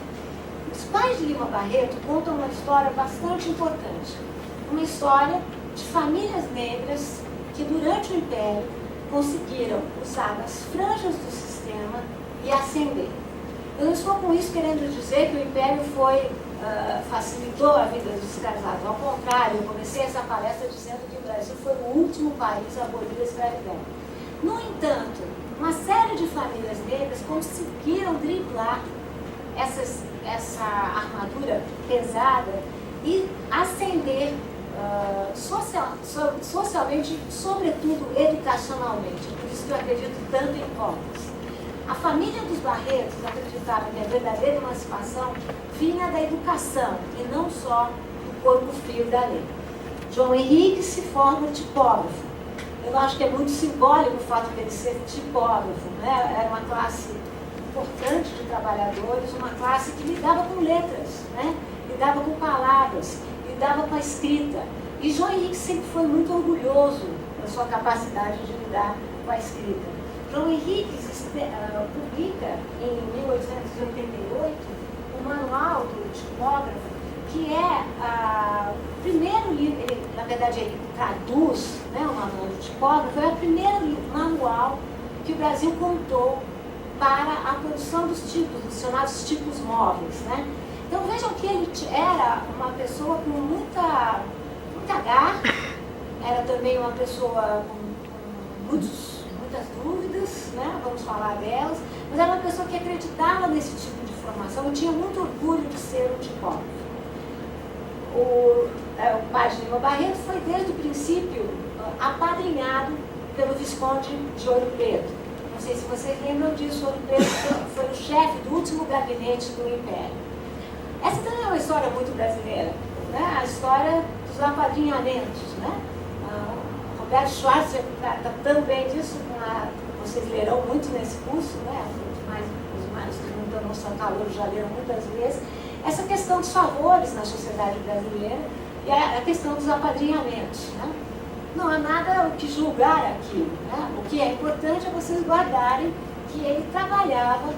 Speaker 3: Os pais de Lima Barreto contam uma história bastante importante, uma história de famílias negras que durante o Império conseguiram usar as franjas do sistema e ascender. Eu não estou com isso querendo dizer que o Império facilitou a vida dos escravizados. Ao contrário, eu comecei essa palestra dizendo que o Brasil foi o último país a abolir a escravidão. No entanto, uma série de famílias negras conseguiram driblar essa armadura pesada e ascender socialmente, sobretudo educacionalmente. Por isso que eu acredito tanto em cotas. A família dos Barretos acreditava que a verdadeira emancipação vinha da educação e não só do corpo frio da lei. João Henrique se forma tipógrafo. Eu acho que é muito simbólico o fato de ele ser tipógrafo, né? Era uma classe importante de trabalhadores, uma classe que lidava com letras, né? Lidava com palavras, lidava com a escrita. E João Henrique sempre foi muito orgulhoso da sua capacidade de lidar com a escrita. João Henrique publica em 1888 o Manual do Tipógrafo, que é o primeiro livro, na verdade ele traduz, né, o Manual do Tipógrafo, é o primeiro manual que o Brasil contou para a produção dos tipos, dos chamados tipos móveis, né? Então vejam que ele era uma pessoa com muita garra, era também uma pessoa com muitas dúvidas, né? Vamos falar delas, mas era uma pessoa que acreditava nesse tipo de formação e tinha muito orgulho de ser um tipógrafo. O pai de Lima Barreto foi desde o princípio apadrinhado pelo Visconde de Ouro Preto. Não sei se vocês lembram disso, Ouro Preto foi o chefe do último gabinete do Império. Essa também é uma história muito brasileira, né? A história dos apadrinhamentos, né? Roberto Schwartz está tratando bem disso, vocês lerão muito nesse curso, né? Os mais que não são calouros já leram muitas vezes, essa questão dos favores na sociedade brasileira e a questão dos apadrinhamentos, né? Não há nada o que julgar aquilo, né? O que é importante é vocês guardarem que ele trabalhava,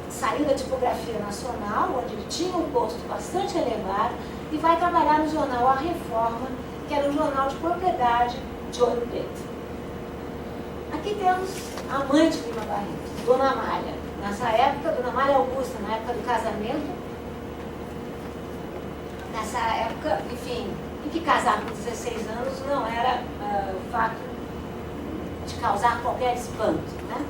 Speaker 3: saiu da tipografia nacional, onde ele tinha um posto bastante elevado, e vai trabalhar no jornal A Reforma, que era um jornal de propriedade de Ouro Preto. Aqui temos a mãe de Lima Barreto, Dona Amália. Nessa época, Dona Amália Augusta, na época do casamento, nessa época, enfim, em que casar com 16 anos não era o fato de causar qualquer espanto, né?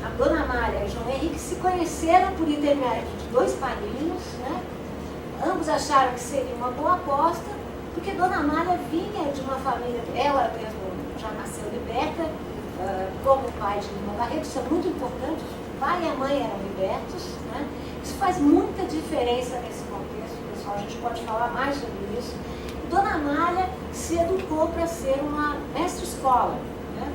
Speaker 3: A Dona Amália e João Henrique se conheceram por intermédio de dois padrinhos, né? Ambos acharam que seria uma boa aposta, porque Dona Amália vinha de uma família, ela mesmo já nasceu liberta, como o pai de Lima Barreto. Isso é muito importante, o pai e a mãe eram libertos, né? Isso faz muita diferença nesse contexto, pessoal, a gente pode falar mais sobre isso. Dona Amália se educou para ser uma mestre-escola, né?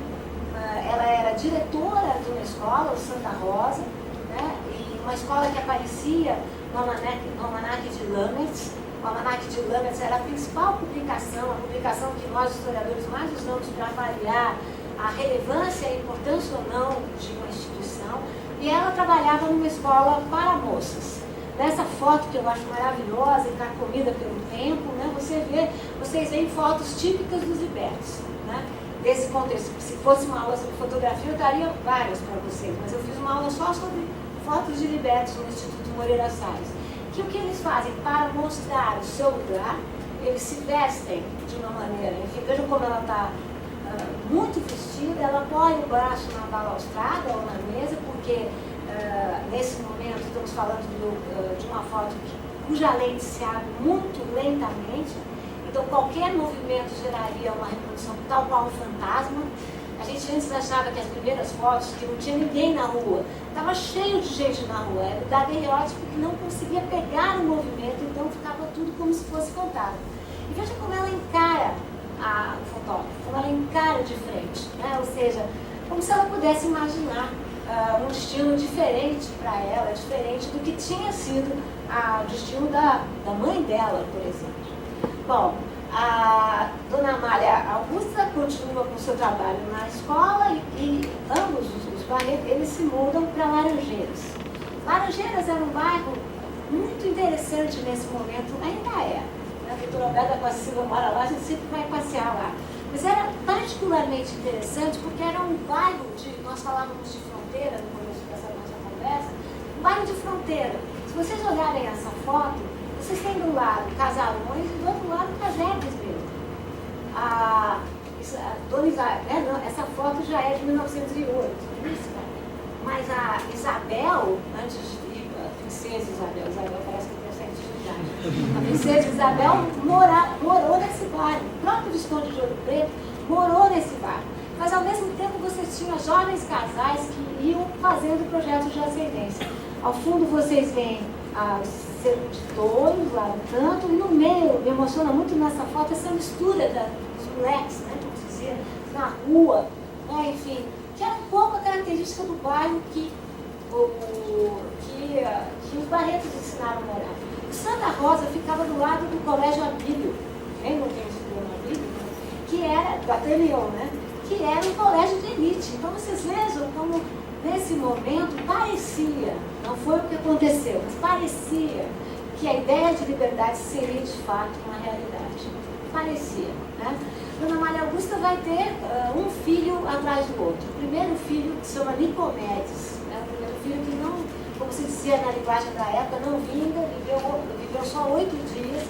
Speaker 3: ela era diretora de uma escola, o Santa Rosa, né? E uma escola que aparecia no Almanaque de Lammerts. O Almanaque de Lammerts era a principal publicação, a publicação que nós historiadores mais usamos para avaliar a relevância e a importância ou não de uma instituição. E ela trabalhava numa escola para moças. Nessa foto que eu acho maravilhosa, encarcomida pelo tempo, né, vocês veem fotos típicas dos libertos, né? Desse contexto. Se fosse uma aula sobre fotografia, eu daria várias para vocês, mas eu fiz uma aula só sobre fotos de libertos no Instituto Moreira Salles. Que o que eles fazem para mostrar o seu lugar, eles se vestem de uma maneira, enfim, vejam como ela está muito vestida, ela apoia o braço na balaustrada ou na mesa, porque nesse momento estamos falando de uma foto cuja lente se abre muito lentamente, então qualquer movimento geraria uma reprodução tal qual um fantasma. A gente antes achava que as primeiras fotos, que não tinha ninguém na rua, estava cheio de gente na rua, era o daguerreótipo que não conseguia pegar o movimento, então ficava tudo como se fosse fantasma. E veja como ela encara o fotógrafo, como ela encara de frente, né? Ou seja, como se ela pudesse imaginar um destino diferente para ela, diferente do que tinha sido o destino da mãe dela, por exemplo. Bom, a Dona Amália Augusta continua com o seu trabalho na escola e ambos os Barreto, eles se mudam para Laranjeiras. Laranjeiras era um bairro muito interessante nesse momento, ainda é. A doutora Alberta com a Silva mora lá, a gente sempre vai passear lá. Mas era particularmente interessante porque era um bairro nós falávamos de fronteira no começo dessa nossa conversa, um bairro de fronteira. Se vocês olharem essa foto, vocês têm do lado casarões e do outro lado casebres mesmo. Essa foto já é de 1908, mas a Isabel, antes de ir a princesa Isabel parece que tem 7 de idade. A princesa Isabel morou nesse bairro. O próprio Visconde de Ouro Preto morou nesse bairro. Mas ao mesmo tempo vocês tinham jovens casais que iam fazendo projetos de ascendência. Ao fundo vocês veem os sedutores lá no canto, e no meio, me emociona muito nessa foto essa mistura dos moleques, né, como se dizia, na rua, né, enfim, que era um pouco a característica do bairro que os Barretos ensinaram a morar. O Santa Rosa ficava do lado do Colégio Abílio, lembram quem estudou no Abílio? Que era, do Ateneu, né? Que era um colégio de elite. Então vocês vejam como nesse momento parecia, não foi o que aconteceu, mas parecia que a ideia de liberdade seria de fato uma realidade. Parecia, né? Dona Amália Augusta vai ter um filho atrás do outro. O primeiro filho que se chama Nicomedes, né? O primeiro filho que não, como se dizia na linguagem da época, não vinga, viveu só 8 dias,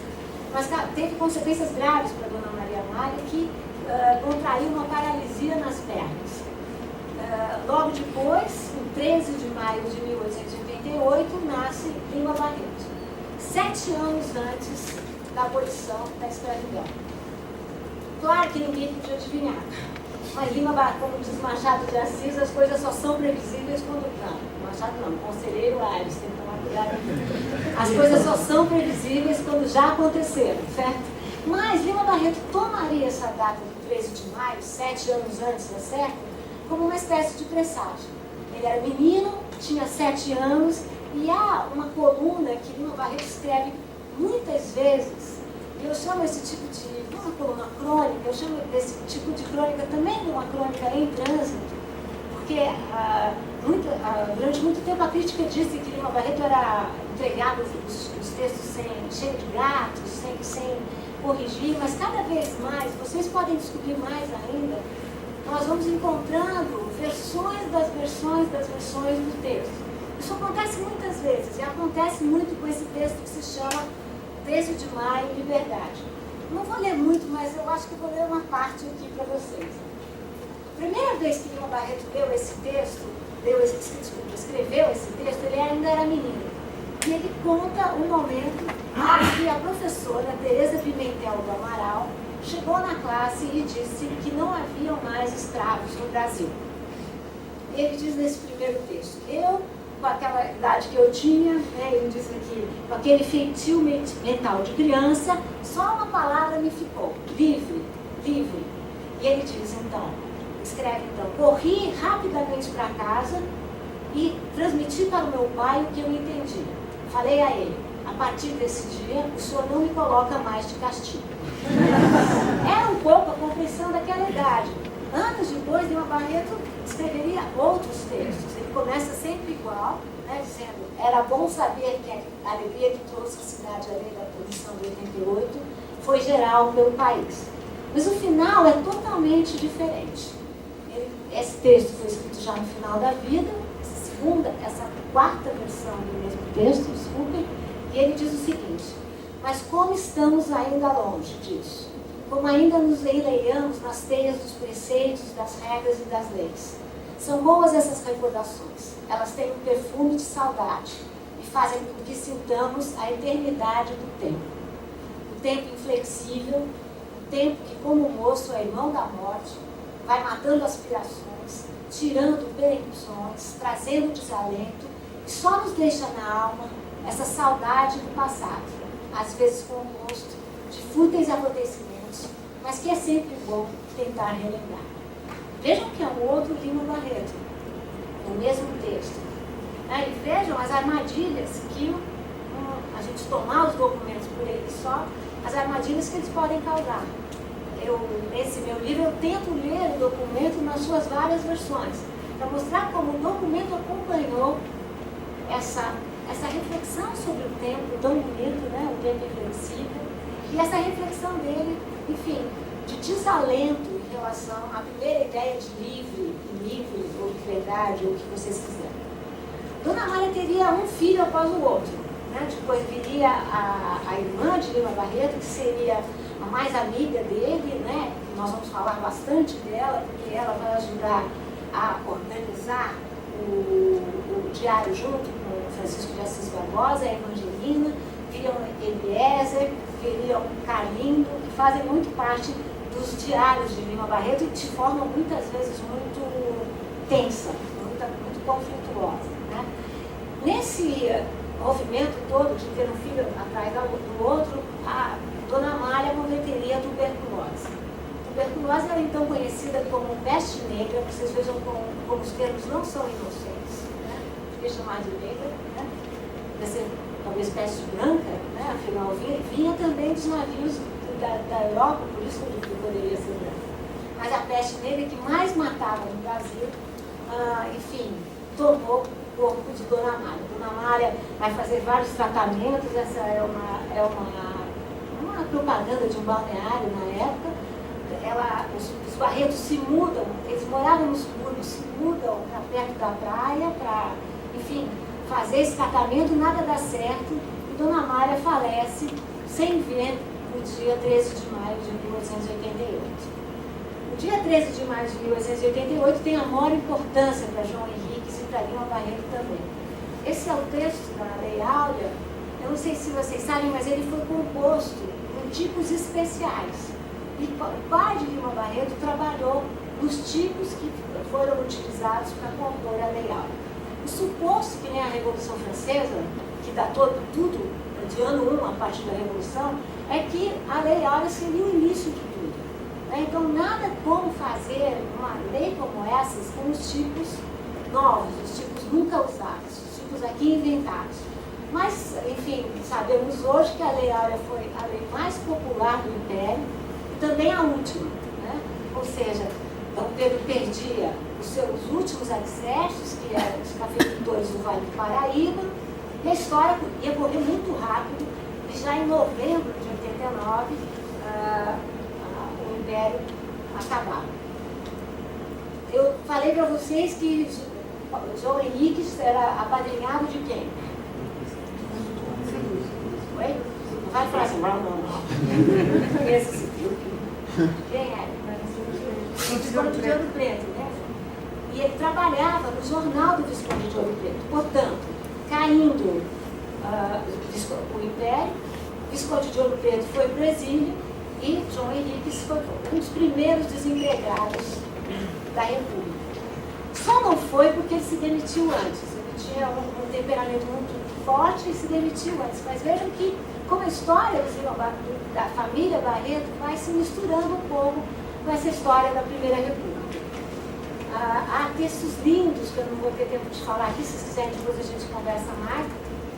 Speaker 3: mas teve consequências graves para Dona Maria Amália, que contraiu uma paralisia nas pernas. Logo depois, em 13 de maio de 1888, nasce Lima Barreto, 7 anos antes da abolição da escravidão. Claro que ninguém podia adivinhar, mas Lima Barreto, como diz Machado de Assis, as coisas só são previsíveis quando... Não, Machado não, Conselheiro Aires, tem que tomar cuidado. As coisas só são previsíveis quando já aconteceram, certo? Mas Lima Barreto tomaria essa data de 13 de maio, 7 anos antes, tá certo? Como uma espécie de presságio. Ele era menino, tinha 7 anos, e há uma coluna que Lima Barreto escreve muitas vezes, e eu chamo esse tipo de, não uma coluna crônica, eu chamo desse tipo de crônica também de uma crônica em trânsito, porque durante muito tempo a crítica disse que Lima Barreto era entregado os textos cheio de gatos, sem corrigir, mas cada vez mais, vocês podem descobrir mais ainda, nós vamos encontrando versões das versões do texto. Isso acontece muitas vezes, e acontece muito com esse texto que se chama 13 de Maio, Liberdade. Não vou ler muito, mas eu acho que vou ler uma parte aqui para vocês. A primeira vez que Lima Barreto escreveu esse texto, ele ainda era menino. E ele conta um momento em que a professora Teresa Pimentel do Amaral chegou na classe e disse que não haviam mais escravos no Brasil. E ele diz nesse primeiro texto, eu, com aquela idade que eu tinha, né, ele diz aqui, com aquele feitio mental de criança, só uma palavra me ficou, livre, livre. E ele diz então, escreve então: corri rapidamente para casa e transmiti para o meu pai o que eu entendia. Falei a ele: a partir desse dia, o senhor não me coloca mais de castigo. Era um pouco a compreensão daquela idade. Anos depois, Lima Barreto escreveria outros textos. Ele começa sempre igual, né, dizendo: era bom saber que a alegria que trouxe a cidade à lei da abolição de 88 foi geral pelo país. Mas o final é totalmente diferente. Esse texto foi escrito já no final da vida, essa quarta versão do mesmo texto, desculpem, e ele diz o seguinte: mas como estamos ainda longe disso, como ainda nos enleiamos nas teias dos preceitos, das regras e das leis. São boas essas recordações, elas têm um perfume de saudade e fazem com que sintamos a eternidade do tempo. O tempo inflexível, o tempo que, como o moço é irmão da morte, vai matando aspirações, tirando perempções, trazendo desalento, e só nos deixa na alma essa saudade do passado, às vezes composto de fúteis acontecimentos, mas que é sempre bom tentar relembrar. Vejam que é um outro Lima Barreto, no mesmo texto. Né? E vejam as armadilhas que, a gente tomar os documentos por ele só, as armadilhas que eles podem causar. Nesse meu livro, eu tento ler o documento nas suas várias versões, para mostrar como o documento acompanhou essa reflexão sobre o tempo tão bonito, né? O tempo inflexível, e essa reflexão dele, enfim, de desalento em relação à primeira ideia de livre, ou liberdade, ou o que vocês quiserem. Dona Amália teria um filho após o outro, né? Depois viria a irmã de Lima Barreto, que seria a mais amiga dele, né? Nós vamos falar bastante dela, porque ela vai ajudar a organizar o diário junto com Francisco de Assis Barbosa, a Evangelina, viriam Eliezer, viriam Carlindo, que fazem muito parte dos diários de Lima Barreto e de forma muitas vezes muito tensa, muito conflituosa. Né? Nesse movimento todo de ter um filho atrás do outro, a Dona Amália cometeria tuberculose. Tuberculose era então conhecida como peste negra. Vocês vejam como os termos não são inocentes, né? Porque chamar de negra, né? Deve ser talvez peste branca, né? Afinal vinha também dos navios da Europa, por isso que poderia ser branca. Mas a peste negra que mais matava no Brasil, enfim, tomou o corpo de Dona Amália. Dona Amália vai fazer vários tratamentos. Essa é uma propaganda de um balneário na época. Os Barretos se mudam, eles moravam nos subúrbios, se mudam para perto da praia para, enfim, fazer esse tratamento, nada dá certo, e Dona Amália falece sem ver no dia 13 de maio de 1888. O dia 13 de maio de 1888 tem a maior importância para João Henriques e para Lima Barreto também. Esse é o texto da Lei Áurea. Eu não sei se vocês sabem, mas ele foi composto por tipos especiais. E o pai de Lima Barreto trabalhou nos tipos que foram utilizados para compor a Lei Áurea. O suposto que nem a Revolução Francesa, que datou tudo de ano 1 a partir da Revolução, é que a Lei Áurea seria o início de tudo. Né? Então, nada como fazer uma lei como essas com os tipos novos, os tipos nunca usados, os tipos aqui inventados. Mas, enfim, sabemos hoje que a Lei Áurea foi a lei mais popular do Império, também a última, né? Ou seja, Dom Pedro perdia os seus últimos alicerces, que eram os cafeicultores do Vale do Paraíba, e a história ia correr muito rápido, e já em novembro de 89, o Império acabava. Eu falei para vocês que João Henriques era apadrinhado de quem? Oi? Não vai falar assim, não. Conhece esse filme? Quem era? Visconde de Ouro Preto, né? E ele trabalhava no jornal do Visconde de Ouro Preto. Portanto, caindo o Império, o Visconde de Ouro Preto foi para o exílio e João Henriques foi um dos primeiros desempregados da República. Só não foi porque ele se demitiu antes. Ele tinha um temperamento muito forte e se demitiu antes. Mas vejam que como a história da família Barreto vai se misturando um pouco com essa história da Primeira República. Há textos lindos que eu não vou ter tempo de falar aqui, se vocês quiserem depois a gente conversa mais.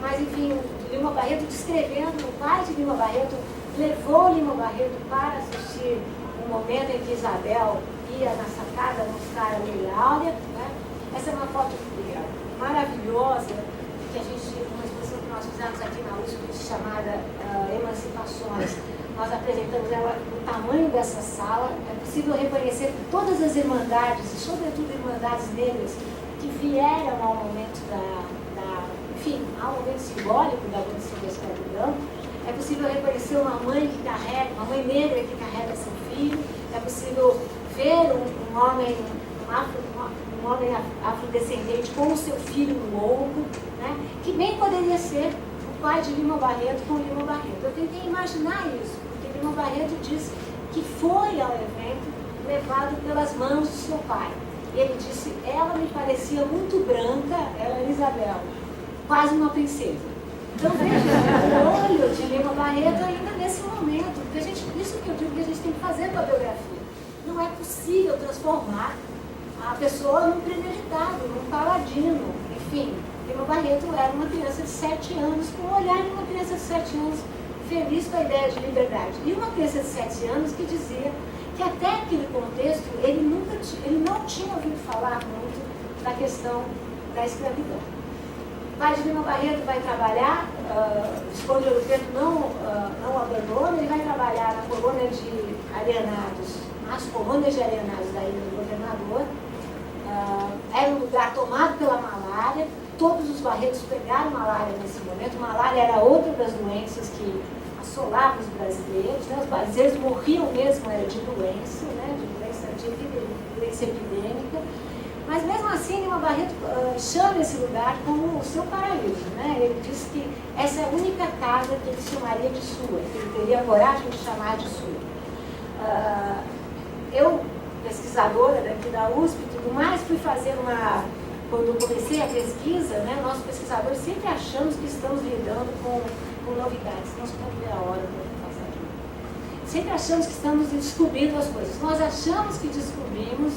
Speaker 3: Mas, enfim, o Lima Barreto descrevendo, o pai de Lima Barreto levou Lima Barreto para assistir o momento em que Isabel ia na sacada buscar a Lei Áurea, né? Essa é uma foto maravilhosa, que a gente, uma exposição que nós fizemos aqui na USP, chamada Emancipações. Nós apresentamos ela, o tamanho dessa sala. É possível reconhecer todas as irmandades, e sobretudo irmandades negras, que vieram ao momento enfim, ao momento simbólico da abolição da escravidão. É possível reconhecer uma mãe negra que carrega seu filho. É possível ver um homem afrodescendente com o seu filho no ombro, né? Que bem poderia ser o pai de Lima Barreto com Lima Barreto. Eu tentei imaginar isso, porque Lima Barreto diz que foi ao evento levado pelas mãos de seu pai. Ele disse, ela me parecia muito branca, ela era Isabel, quase uma princesa. Então veja, o olho de Lima Barreto ainda nesse momento, porque isso que eu digo que a gente tem que fazer com a biografia. Não é possível transformar a pessoa num premeditado, num paladino. Enfim, Lima Barreto era uma criança de 7 anos, com o olhar de uma criança de 7 anos, feliz com a ideia de liberdade. E uma criança de 7 anos que dizia que até aquele contexto ele não tinha ouvido falar muito da questão da escravidão. O pai de Lima Barreto vai trabalhar, Visconde de Ouro Preto não abandona, ele vai trabalhar na colônia de alienados, nas colônias de alienados da Ilha do Governador. Era um lugar tomado pela malária, todos os Barretos pegaram malária nesse momento. Malária era outra das doenças que assolavam os brasileiros, né? Os brasileiros morriam mesmo, era de doença, né? de doença epidêmica. Mas mesmo assim, Lima Barreto chama esse lugar como o seu paraíso, né? Ele diz que essa é a única casa que ele chamaria de sua, que ele teria coragem de chamar de sua. Eu, pesquisadora daqui da USP e tudo mais, fui fazer quando eu comecei a pesquisa, né, nós pesquisadores sempre achamos que estamos lidando com novidades. Nós podemos ver a hora para passar aqui. Sempre achamos que estamos descobrindo as coisas. Nós achamos que descobrimos,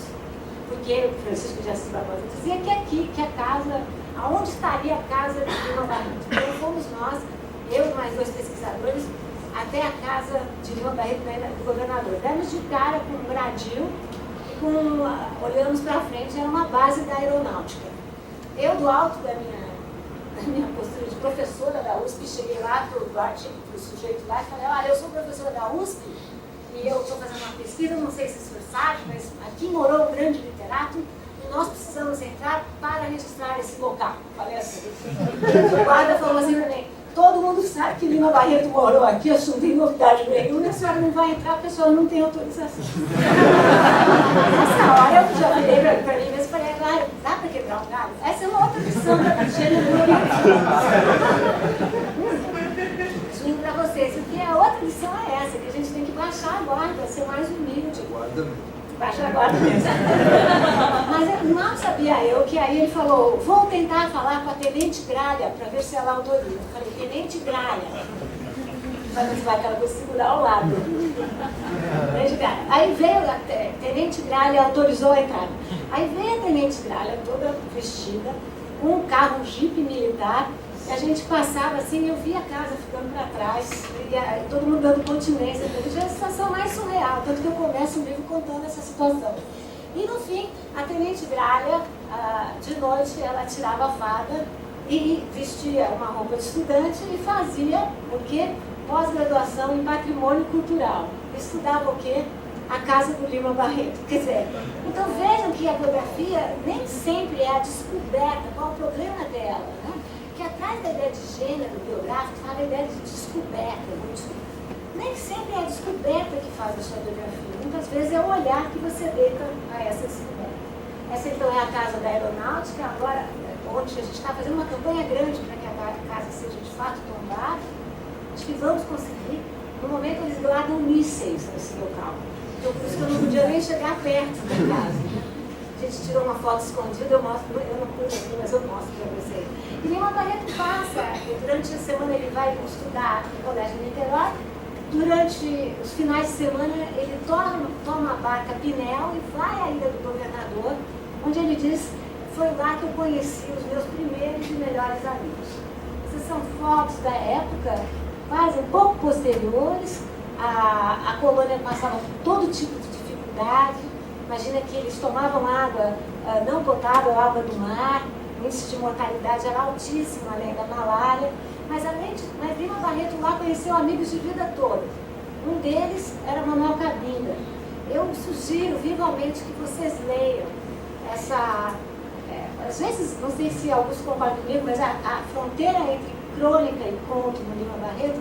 Speaker 3: porque o Francisco de Assis Barbosa dizia que aqui, que a casa, aonde estaria a casa de Lima Barreto. Então fomos nós, eu e mais 2 pesquisadores, até a casa de Lima Barreto, do governador. Demos de cara com um gradil e olhamos para frente, era uma base da aeronáutica. Eu, do alto da minha postura de professora da USP, cheguei lá para o sujeito lá e falei, olha, eu sou professora da USP e eu estou fazendo uma pesquisa, não sei se vocês sabem, mas aqui morou um grande literato e nós precisamos entrar para registrar esse local. Falei assim. O guarda falou assim para mim, todo mundo sabe que Lima Barreto morou aqui, eu não tenho novidade nenhuma, e a senhora não vai entrar porque a senhora não tem autorização. Nessa hora eu já virei para mim mesmo e falei, dá para quebrar um galho? Essa é uma outra lição da gênero indo para vocês, porque a outra lição é essa, que a gente tem que baixar a guarda, ser mais humilde. Baixar a guarda mesmo. Mas mal sabia eu que aí ele falou, vou tentar falar com a Tenente Gralha para ver se ela autoriza. Eu falei, Tenente Gralha. Mas vai que ela vai segurar ao lado. Tenente Gralha. Aí veio a Tenente Gralha, autorizou a entrada. Aí veio a Tenente Gralha, toda vestida, com um carro, um jipe militar. E a gente passava assim, eu via a casa ficando para trás, e todo mundo dando continência. Foi a situação mais surreal, tanto que eu começo o livro contando essa situação. E no fim, a Tenente Gralha, de noite, ela tirava a farda e vestia uma roupa de estudante e fazia o quê? Pós-graduação em patrimônio cultural. Estudava o quê? A casa do Lima Barreto. Quer dizer, então vejam que a biografia nem sempre é a descoberta, qual o problema dela, né? Que atrás da ideia de gênero biográfico está a ideia de descoberta. Nem sempre é a descoberta que faz a sua biografia. Muitas vezes é o olhar que você deita a essa descoberta. Essa então é a casa da aeronáutica, agora onde a gente está fazendo uma campanha grande para que a casa seja de fato tombada. Acho que vamos conseguir. No momento eles guardam mísseis nesse local. Então por isso que eu não podia nem chegar perto da casa. A gente tirou uma foto escondida, eu não pude aqui, mas eu mostro para vocês. E Lima Barreto passa, durante a semana ele vai estudar no Colégio de Niterói, durante os finais de semana ele toma a barca Pinel e vai à Ilha do Governador onde ele diz: foi lá que eu conheci os meus primeiros e melhores amigos. Essas são fotos da época, quase um pouco posteriores. A colônia passava por todo tipo de dificuldade. Imagina que eles tomavam água não potável, água do mar. O índice de mortalidade era altíssimo, além da malária. Mas Lima Barreto lá conheceu amigos de vida toda. Um deles era Manuel Cabinda. Eu sugiro vivamente que vocês leiam essa... às vezes, não sei se alguns concordam comigo, mas a fronteira entre crônica e conto no Lima Barreto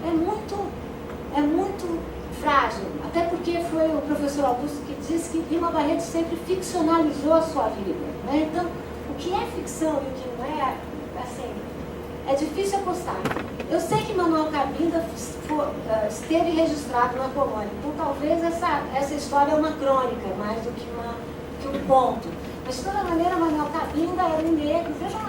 Speaker 3: é muito frágil. Até porque foi o professor Augusto que disse que Lima Barreto sempre ficcionalizou a sua vida, né? Então, o que é ficção e o que não é, assim, é difícil apostar. Eu sei que Manuel Cabinda esteve registrado na colônia, então talvez essa história é uma crônica mais do que um conto. Mas, de toda maneira, Manuel Cabinda era um negro. Vejam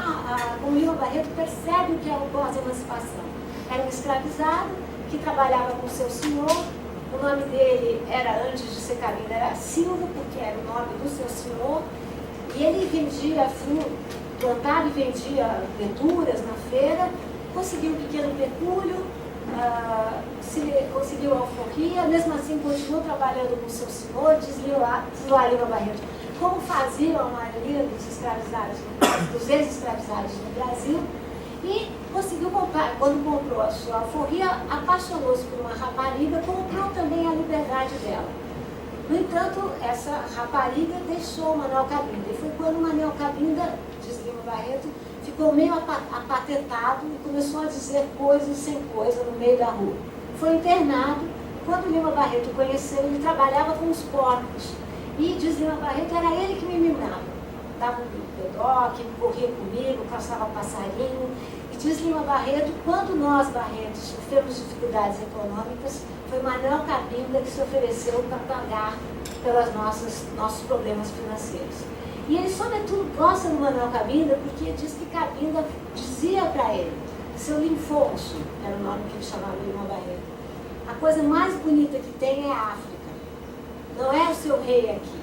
Speaker 3: como Lima Barreto percebe o que é o pós-emancipação. Era um escravizado que trabalhava com seu senhor. O nome dele era, antes de ser Cabinda, era Silva, porque era o nome do seu senhor. E ele vendia fruta, plantava e vendia verduras na feira, conseguiu um pequeno pecúlio, conseguiu alforria, mesmo assim continuou trabalhando com seu senhor, diz lá Lima Barreto, como faziam a maioria dos escravizados, dos ex-escravizados no Brasil, e conseguiu comprar. Quando comprou a sua alforria, apaixonou-se por uma rapariga, comprou também a liberdade dela. No entanto, essa rapariga deixou Manuel Cabinda, e foi quando Manuel Cabinda, diz Lima Barreto, ficou meio apatetado e começou a dizer coisas sem coisa no meio da rua. Foi internado. Quando Lima Barreto o conheceu, ele trabalhava com os porcos. E, diz Lima Barreto, era ele que me mimava. Dava um pedoque, corria comigo, caçava passarinho. E diz Lima Barreto, quando nós, Barretos, sofremos dificuldades econômicas, foi Manuel Cabinda que se ofereceu para pagar pelos nossos problemas financeiros. E ele, sobretudo, gosta do Manuel Cabinda porque diz que Cabinda dizia para ele, seu Linfonso, era o nome que ele chamava Lima Barreto, a coisa mais bonita que tem é a África. Não é o seu rei aqui.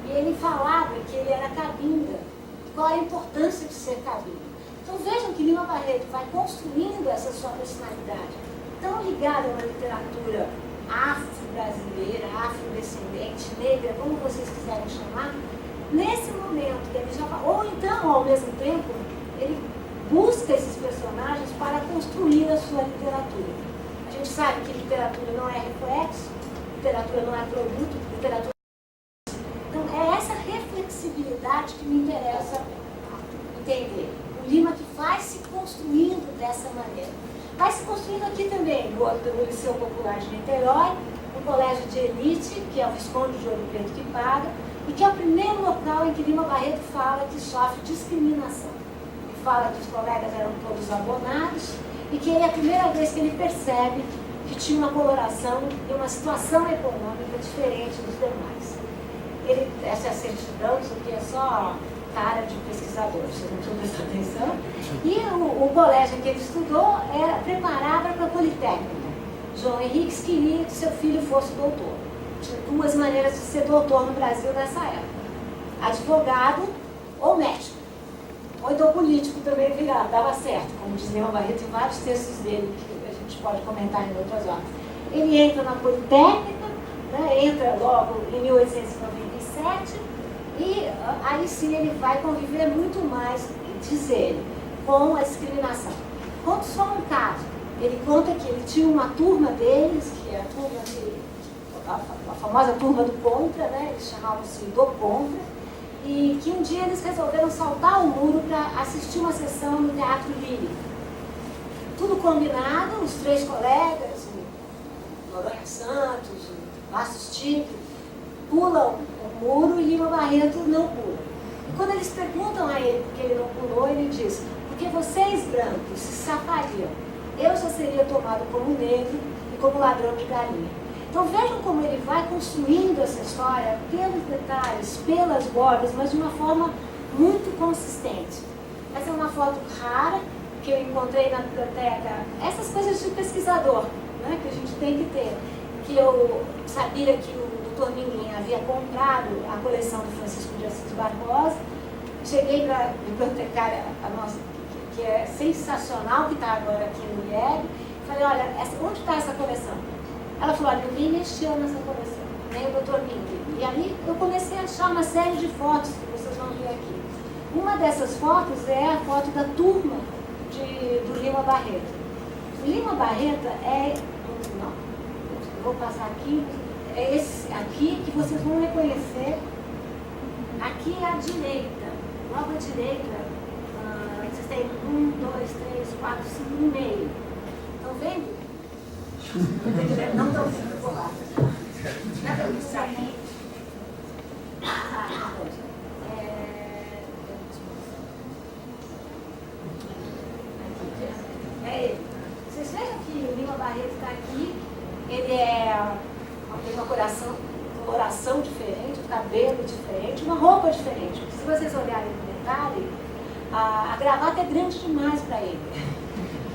Speaker 3: E ele falava que ele era Cabinda. Qual a importância de ser Cabinda? Então vejam que Lima Barreto vai construindo essa sua personalidade, tão ligada a uma literatura afro-brasileira, afrodescendente, negra, como vocês quiserem chamar, nesse momento que ele já... Ou então, ao mesmo tempo, ele busca esses personagens para construir a sua literatura. A gente sabe que literatura não é reflexo, literatura não é produto, literatura... Então, é essa reflexibilidade que me interessa entender. O Lima que vai se construindo dessa maneira. Vai se construindo aqui também, no Liceu Popular de Niterói, um colégio de elite, que é o Visconde de Ouro Preto que paga, e que é o primeiro local em que Lima Barreto fala que sofre discriminação. Ele fala que os colegas eram todos abonados, e que é a primeira vez que ele percebe que tinha uma coloração e uma situação econômica diferente dos demais. Essa é a certidão, isso aqui é só cara de pesquisador, vocês não precisam prestar atenção. E o colégio que ele estudou preparava para a Politécnica. João Henriques queria que seu filho fosse doutor. Tinha duas maneiras de ser doutor no Brasil nessa época: advogado ou médico. Ou então político também virava, dava certo, como diz Lima Barreto em vários textos dele, que a gente pode comentar em outras horas. Ele entra na Politécnica, né, entra logo em 1897, e aí sim ele vai conviver muito mais, diz ele, com a discriminação. Conto só um caso. Ele conta que ele tinha uma turma deles, que é a famosa turma do Contra, né? Eles chamavam-se do Contra, e que um dia eles resolveram saltar o muro para assistir uma sessão no Teatro Lírico. Tudo combinado, os três colegas, o Noronha Santos, o Bastos Tigre, pulam o muro e Lima Barreto não pula. E quando eles perguntam a ele por que ele não pulou, ele diz: porque vocês brancos se safariam, eu já seria tomado como negro e como ladrão de galinha. Então vejam como ele vai construindo essa história pelos detalhes, pelas bordas, mas de uma forma muito consistente. Essa é uma foto rara que eu encontrei na biblioteca. Essas coisas de pesquisador, né, que a gente tem que ter. Que eu sabia que o Dr. Minguim havia comprado a coleção do Francisco de Assis Barbosa. Cheguei para a bibliotecária, a nossa, que é sensacional, que está agora aqui no IEB. Falei, olha, onde está essa coleção? Ela falou, olha, ninguém mexeu nessa coleção, nem o Dr. Minguim. E aí eu comecei a achar uma série de fotos que vocês vão ver aqui. Uma dessas fotos é a foto da turma do Lima Barreto. Lima Barreto não, vou passar aqui, é esse aqui que vocês vão reconhecer. Aqui é à direita, logo à direita, vocês têm 1, 2, 3, 4, 5, no meio. Estão vendo? Não estão vendo, vou lá. Nada disso aqui. Vocês vejam que o Lima Barreto está aqui, ele tem uma coloração diferente, um cabelo diferente, uma roupa diferente. Se vocês olharem no detalhe, a gravata é grande demais para ele.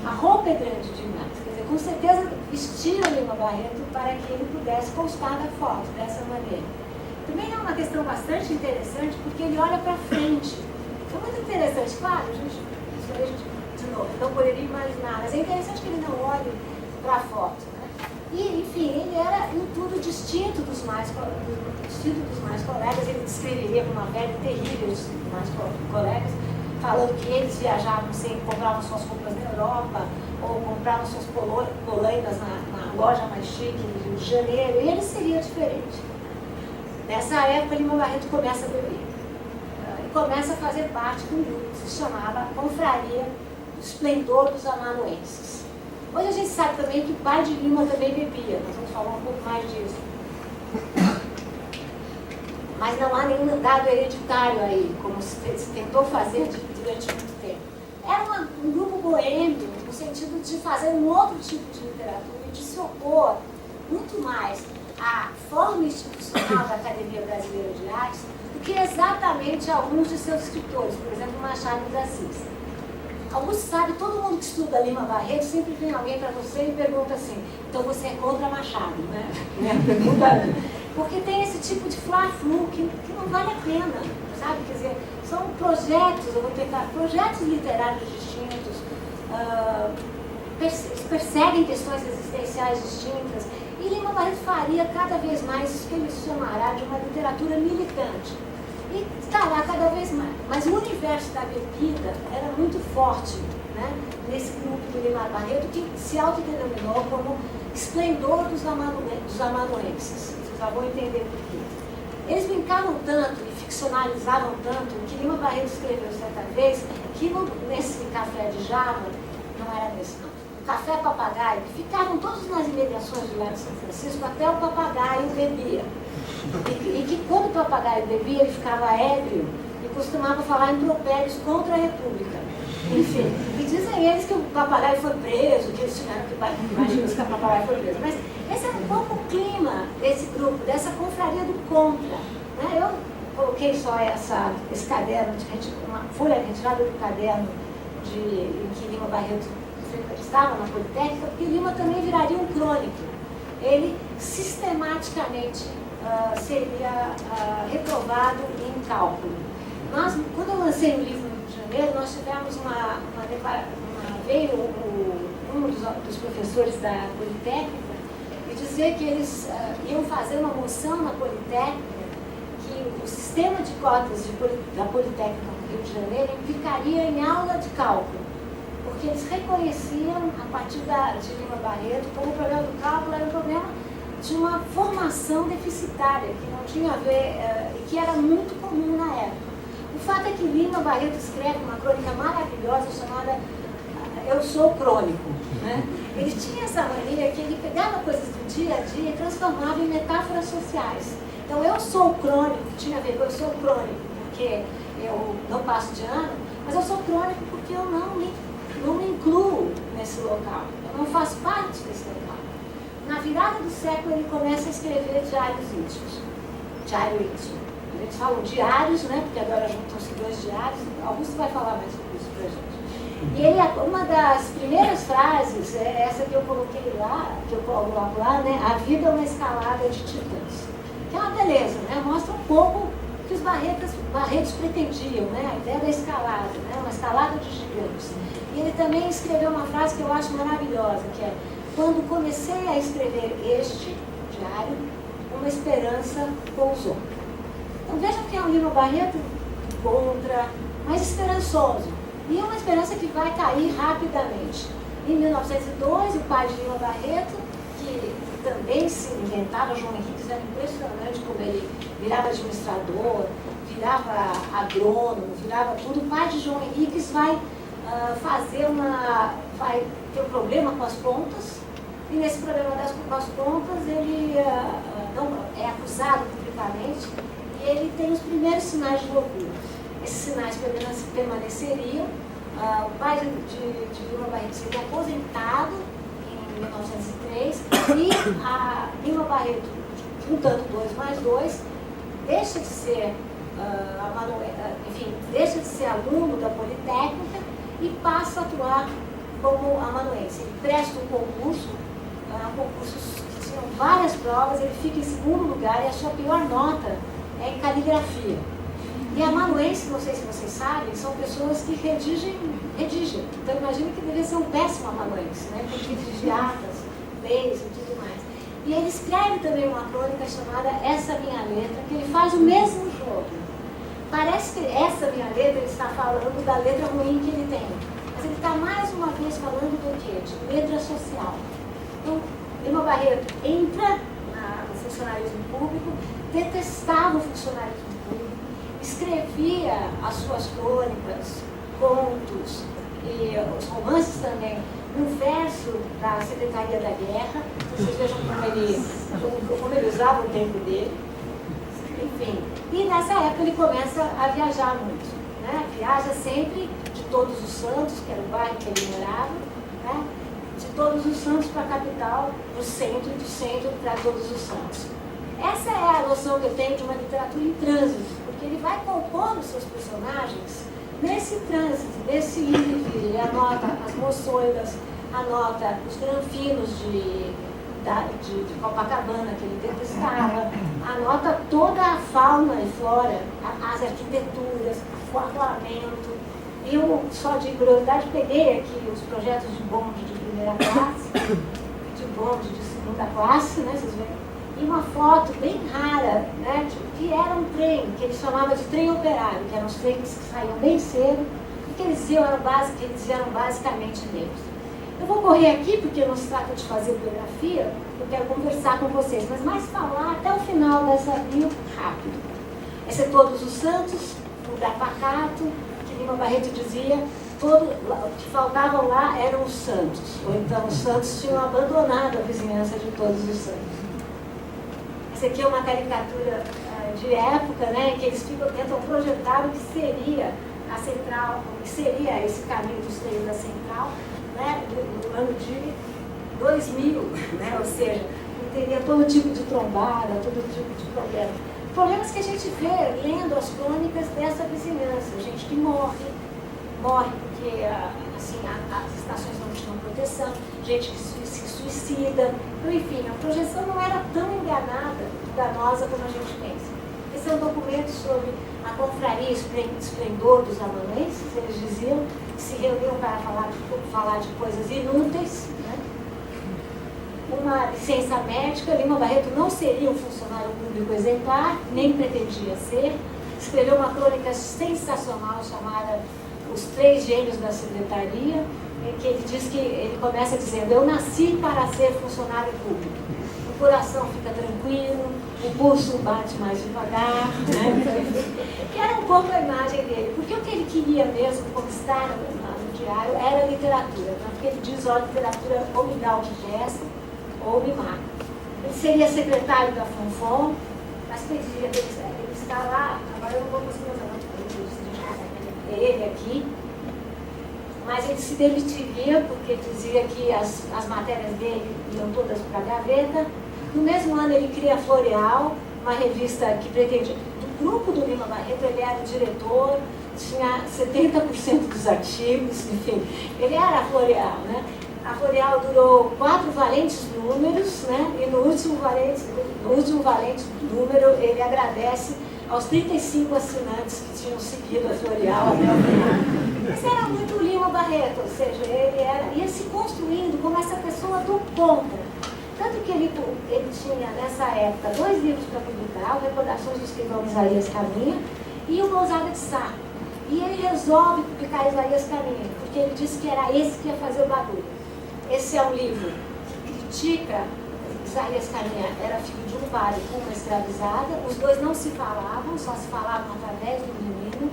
Speaker 3: A roupa é grande demais. Quer dizer, com certeza vestiram o Lima Barreto para que ele pudesse postar a foto dessa maneira. Também é uma questão bastante interessante, porque ele olha para frente. É muito interessante, claro, isso a gente, de novo, não poderia imaginar, mas é interessante que ele não olhe para a foto, né? E, enfim, ele era em tudo distinto dos mais colegas. Ele descreveria como uma velha terrível dos mais colegas, falando que eles viajavam sem compravam suas roupas na Europa, ou compravam suas polainas na loja mais chique do Rio de Janeiro, e ele seria diferente. Nessa época, Lima Barreto começa a beber. E começa a fazer parte de um grupo que se chamava Confraria do Esplendor dos Amanuenses. Hoje a gente sabe também que o pai de Lima também bebia, nós vamos falar um pouco mais disso. Mas não há nenhum dado hereditário aí, como se tentou fazer durante muito tempo. Era um grupo boêmio, no sentido de fazer um outro tipo de literatura e de se opor muito mais à forma institucional da Academia Brasileira de Artes do que exatamente alguns de seus escritores, por exemplo, Machado de Assis. Augusto sabe, todo mundo que estuda Lima Barreto sempre vem alguém para você e pergunta assim, então você é contra Machado, né? Porque tem esse tipo de fla-flu que não vale a pena, sabe? Quer dizer, são projetos, eu vou tentar, projetos literários distintos, perseguem questões existenciais distintas, e Lima Barreto faria cada vez mais isso que ele chamará de uma literatura militante. E estará cada vez mais. Mas o universo da bebida era muito forte, né, nesse grupo do Lima Barreto, que se autodenominou como Esplendor dos Amanuenses. Vocês já vão entender por quê. Eles brincavam tanto e ficcionalizavam tanto que Lima Barreto escreveu certa vez que nesse café de Java, não era nesse não, o Café Papagaio, que ficavam todos nas imediações do Largo de São Francisco, até o papagaio bebia. E que quando o papagaio bebia, ele ficava ébrio e costumava falar impropérios contra a República. Enfim, e dizem eles que o papagaio foi preso, que eles tiveram que imaginar que o papagaio foi preso. Mas esse é um pouco o clima desse grupo, dessa confraria do contra. Né? Eu coloquei só esse caderno, uma folha retirada do caderno em que Lima Barreto estava na Politécnica, porque Lima também viraria um crônico. Ele sistematicamente seria reprovado em cálculo. Quando eu lancei o livro no Rio de Janeiro, nós tivemos veio um dos professores da Politécnica e dizer que eles iam fazer uma moção na Politécnica que o sistema de cotas da Politécnica do Rio de Janeiro implicaria em aula de cálculo, porque eles reconheciam, a partir de Lima Barreto, como o problema do cálculo era um problema de uma formação deficitária, que não tinha a ver, e que era muito comum na época. O fato é que Lima Barreto escreve uma crônica maravilhosa chamada Eu Sou Crônico. Né? Ele tinha essa mania que ele pegava coisas do dia a dia e transformava em metáforas sociais. Então, eu sou crônico, tinha a ver com eu sou crônico, porque eu não passo de ano, mas eu sou crônico porque eu não me incluo nesse local, eu não faço parte desse local. Na virada do século, ele começa a escrever diários íntimos. Diário íntimo. A gente fala diários, né? Porque agora juntam-se 2 diários. Augusto vai falar mais sobre isso pra gente. E uma das primeiras frases é essa que eu coloquei lá, que eu coloco lá, né? A vida é uma escalada de titãs. que é uma beleza, né? Mostra um pouco o que os Barretos pretendiam, né? A ideia da escalada, né? Uma escalada de gigantes. E ele também escreveu uma frase que eu acho maravilhosa, que é: quando comecei a escrever este diário, uma esperança pousou. Então vejam que é um Lima Barreto contra, mas esperançoso. E é uma esperança que vai cair rapidamente. Em 1902, o pai de Lima Barreto, que também se inventava, João Henriques, era impressionante como ele virava administrador, virava agrônomo, virava tudo. O pai de João Henriques vai vai ter um problema com as contas, e nesse problema com as contas ele não é acusado publicamente, e ele tem os primeiros sinais de loucura. Esses sinais permaneceriam. O pai de Lima Barreto seria aposentado em 1903, e a Lima Barreto, juntando 2 mais 2, deixa de ser deixa de ser aluno da Politécnica e passa a atuar como amanuense. Ele presta um concurso, concursos que tinham várias provas, ele fica em segundo lugar e a sua pior nota é em caligrafia. E amanuense, não sei se vocês sabem, são pessoas que redigem. Então imagina que deveria ser um péssimo amanuense, né? Porque redige atas, leis e tudo mais. E ele escreve também uma crônica chamada Essa Minha Letra, que ele faz o mesmo jogo. Parece que essa minha letra, ele está falando da letra ruim que ele tem. Mas ele está mais uma vez falando do quê? De letra social. Então, Lima Barreto entra no funcionalismo público, detestava o funcionalismo público, escrevia as suas crônicas, contos e os romances também no verso da Secretaria da Guerra. Vocês vejam como ele usava o tempo dele. Enfim, e nessa época ele começa a viajar muito, né? Viaja sempre de Todos os Santos, que era o bairro que ele morava, né? De Todos os Santos para a capital, do centro e do centro para Todos os Santos. Essa é a noção que eu tenho de uma literatura em trânsito, porque ele vai compondo seus personagens nesse trânsito, nesse ir e vir. Ele anota as moçoidas, anota os granfinos de Copacabana, que ele detestava, anota toda a fauna e flora, as arquiteturas, o arruamento. Eu, só de curiosidade, peguei aqui os projetos de bonde de primeira classe, de bonde de segunda classe, né, vocês veem, e uma foto bem rara, né, que era um trem, que ele chamava de trem operário, que eram os trens que saíam bem cedo, e que eles diziam eram basicamente negros. Eu vou correr aqui, porque não se trata de fazer biografia, eu quero conversar com vocês, mas mais falar até o final dessa bio rápido. Esse é Todos os Santos, lugar pacato, que Lima Barreto dizia, o que faltavam lá eram os santos, ou então os santos tinham abandonado a vizinhança de Todos os Santos. Essa aqui é uma caricatura de época, né, em que eles tentam projetar o que seria a central, o que seria esse caminho dos trens da central, né, no ano de 2000, né, ou seja, teria todo tipo de trombada, todo tipo de problema. Problemas que a gente vê lendo as crônicas dessa vizinhança, gente que morre porque assim, as estações não tinham proteção, gente que se suicida, então, enfim, a projeção não era tão enganosa como a gente pensa. Esse é um documento sobre a confraria esplendor dos amanuenses. Eles diziam que se reuniam para falar de coisas inúteis, né? Uma licença médica. Lima Barreto não seria um funcionário público exemplar, nem pretendia ser. Escreveu uma crônica sensacional chamada Os Três Gênios da Secretaria, em que ele diz que ele começa dizendo: eu nasci para ser funcionário público. O coração fica tranquilo, o pulso bate mais devagar, né? Que era um pouco a imagem dele, porque o que ele queria mesmo conquistar no diário era a literatura, porque ele diz: ó, a literatura ou me dá o que resta, ou me mata. Ele seria secretário da FONFON, mas que ele está lá, agora eu não vou conseguir ele aqui, mas ele se demitiria porque dizia que as matérias dele iam todas para a gaveta. No mesmo ano ele cria a Floreal, uma revista que pretendia, do grupo do Lima Barreto, ele era o diretor, tinha 70% dos artigos, enfim, ele era a Floreal, né? A Floreal durou 4 valentes números, né? E no último valente No último valente número, ele agradece aos 35 assinantes que tinham seguido a Florial até o final. Mas era muito Lima Barreto, ou seja, ia se construindo como essa pessoa do contra. Tanto que ele tinha, nessa época, 2 livros para publicar, o Recordações do Escrivão Isaías Caminha e o Lousada de Sá. E ele resolve publicar Isaías Caminha, porque ele disse que era esse que ia fazer o barulho. Esse é um livro que critica Isaías Caminha, era filho de um padre com uma escravizada, os dois não se falavam, só se falavam através do menino.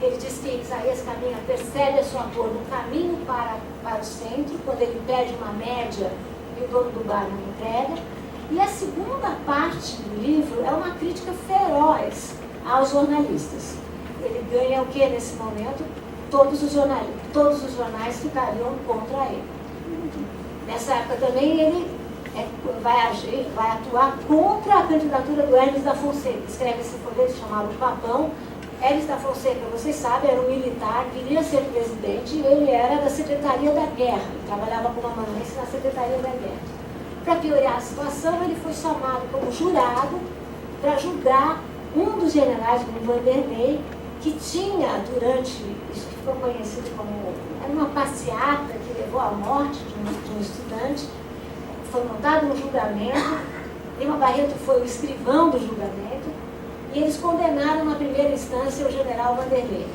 Speaker 3: Ele diz que Isaías Caminha percebe a sua dor no caminho para o centro, quando ele pede uma média e o dono do bar não entrega. E a segunda parte do livro é uma crítica feroz aos jornalistas. Ele ganha o que nesse momento? Todos os jornais ficariam contra ele. Nessa época também ele vai atuar contra a candidatura do Hermes da Fonseca. Escreve esse folheto chamado Papão. Hermes da Fonseca, vocês sabem, era um militar, queria ser presidente, e ele era da Secretaria da Guerra, ele trabalhava como amanuense na Secretaria da Guerra. Para piorar a situação, ele foi chamado como jurado para julgar um dos generais, o Vanderlei, que tinha, durante, isso que ficou conhecido como, era uma passeata que levou à morte de um estudante, foi montado um julgamento, Lima Barreto foi o escrivão do julgamento, e eles condenaram na primeira instância o general Vanderlei.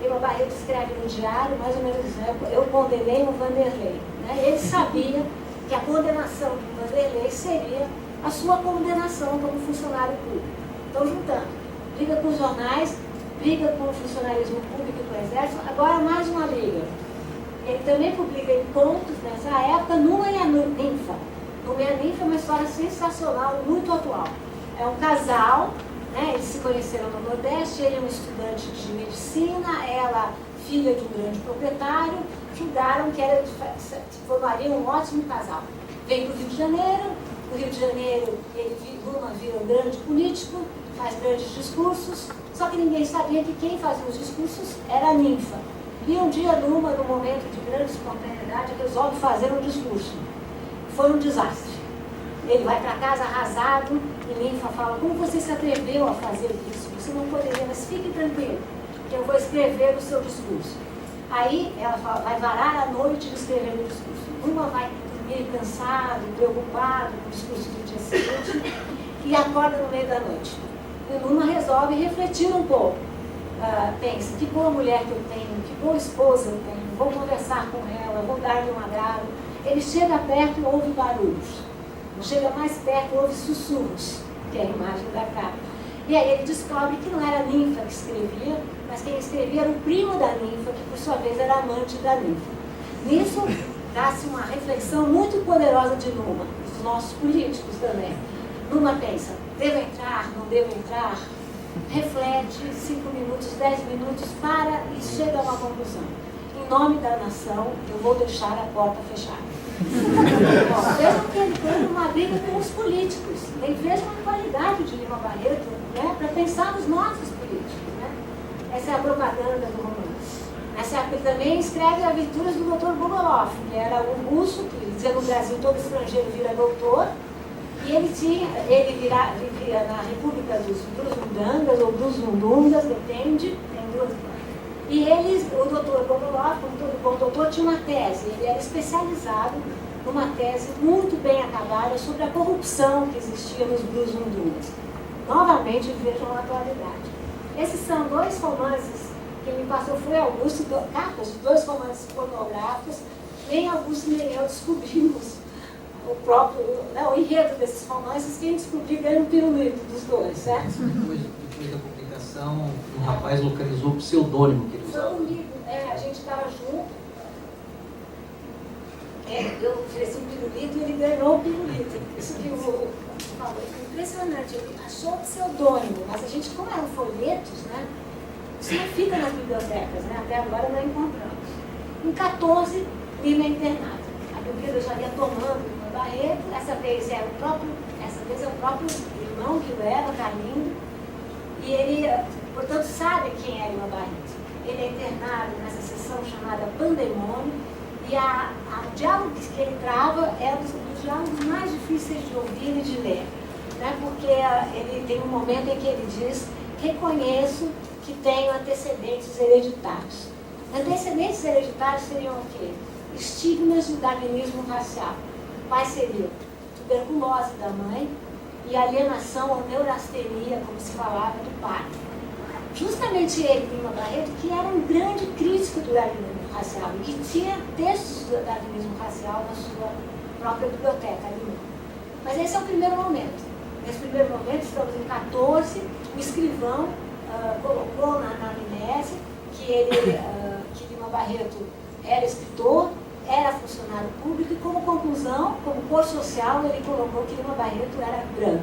Speaker 3: Lima Barreto escreve no diário, mais ou menos dizendo, eu condenei o Vanderlei. Né? Ele sabia que a condenação do Vanderlei seria a sua condenação como funcionário público. Então, juntando, briga com os jornais, briga com o funcionalismo público do Exército, agora mais uma briga. Ele também publica em contos, nessa época, Numa e a Ninfa. Numa e a Ninfa é uma história sensacional, muito atual. É um casal, né, eles se conheceram no Nordeste, ele é um estudante de medicina, ela filha de um grande proprietário, julgaram que formariam um ótimo casal. Vem do Rio de Janeiro, no Rio de Janeiro Numa vira um grande político, faz grandes discursos, só que ninguém sabia que quem fazia os discursos era a Ninfa. E um dia Numa, num momento de grande espontaneidade, resolve fazer um discurso. Foi um desastre. Ele vai para casa arrasado e Ninfa fala, como você se atreveu a fazer isso? Você não poderia, mas fique tranquilo, que eu vou escrever o seu discurso. Aí ela fala, vai varar a noite de escrever o discurso. Numa vai dormir cansado, preocupado com o discurso do dia seguinte e acorda no meio da noite. E Numa resolve refletir um pouco. Pensa, que boa mulher que eu tenho, que boa esposa eu tenho, vou conversar com ela, vou dar-lhe um agrado. Ele chega perto e ouve barulhos. Chega mais perto, ouve sussurros, que é a imagem da capa. E aí ele descobre que não era a Ninfa que escrevia, mas quem escrevia era o primo da Ninfa, que por sua vez era amante da Ninfa. Nisso, dá-se uma reflexão muito poderosa de Numa, dos nossos políticos também. Numa pensa, devo entrar, não devo entrar? Reflete 5 minutos, 10 minutos, para e chega a uma conclusão. Em nome da nação, eu vou deixar a porta fechada. Vejam que ele tem uma briga com os políticos. E vejam a qualidade de Lima Barreto, né, para pensar nos nossos políticos. Né? Essa é a propaganda do romance. Nessa época ele também escreve Aventuras do Dr. Bogolov, que era um russo, que dizia no Brasil todo estrangeiro vira doutor, e ele vivia na República dos Brusmundangas, ou Brusmundungas, depende, tem duas. E o doutor Bogolov, como todo bom doutor, tinha uma tese. Ele era especializado numa tese muito bem acabada sobre a corrupção que existia nos Brusmundungas. Novamente, vejam a atualidade. Esses são 2 romances que me passou, foi Augusto, capas de 2 romances pornográficos. Nem Augusto nem eu descobrimos o enredo desses romances. Quem descobriu ganha um pirulito dos 2, certo?
Speaker 1: Depois da publicação, o rapaz localizou o pseudônimo que ele usava.
Speaker 3: Foi comigo, a gente estava junto. Eu ofereci um pirulito e ele ganhou o pirulito. Isso que o falou, foi impressionante. Ele achou o pseudônimo, mas a gente, como eram folhetos, né? Isso não fica nas bibliotecas, né? Até agora não encontramos. Em 14, Lima é internado. A bebida já ia tomando Lima Barreto, essa vez é o próprio irmão que o era, o Carlinho, e ele, portanto, sabe quem é Lima Barreto. Ele é internado nessa sessão chamada Pandemônio, e o diálogo que ele trava é um dos diálogos mais difíceis de ouvir e de ler. né, porque ele tem um momento em que ele diz: reconheço que tenho antecedentes hereditários. Antecedentes hereditários seriam o quê? Estigmas do darwinismo racial. Quais seriam? Tuberculose da mãe e alienação ou neurastenia, como se falava, do pai. Justamente ele, Lima Barreto, que era um grande crítico do darwinismo racial e que tinha textos do darwinismo racial na sua própria biblioteca ali mesmo. Mas esse é o primeiro momento. Nesse primeiro momento, estamos em 14, o escrivão colocou na anamnese que Lima Barreto era escritor, era funcionário público e, como conclusão, como cor social, ele colocou que Lima Barreto era branco.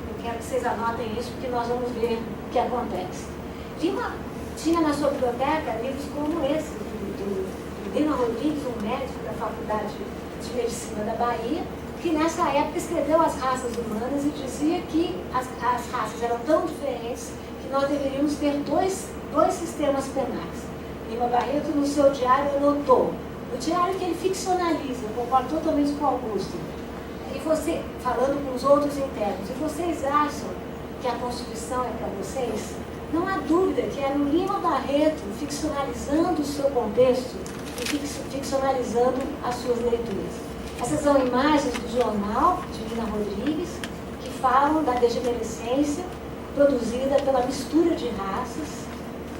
Speaker 3: Eu quero que vocês anotem isso, porque nós vamos ver o que acontece. Lima tinha na sua biblioteca livros como esse, do Lima Rodrigues, um médico da Faculdade de Medicina da Bahia, que nessa época escreveu As Raças Humanas e dizia que as raças eram tão diferentes que nós deveríamos ter dois sistemas penais. Lima Barreto, no seu diário, anotou, no diário que ele ficcionaliza, concordo totalmente com Augusto, e você, falando com os outros internos, e vocês acham que a Constituição é para vocês? Não há dúvida que era o Lima Barreto ficcionalizando o seu contexto e ficcionalizando as suas leituras. Essas são imagens do jornal de Lina Rodrigues, que falam da degenerescência produzida pela mistura de raças,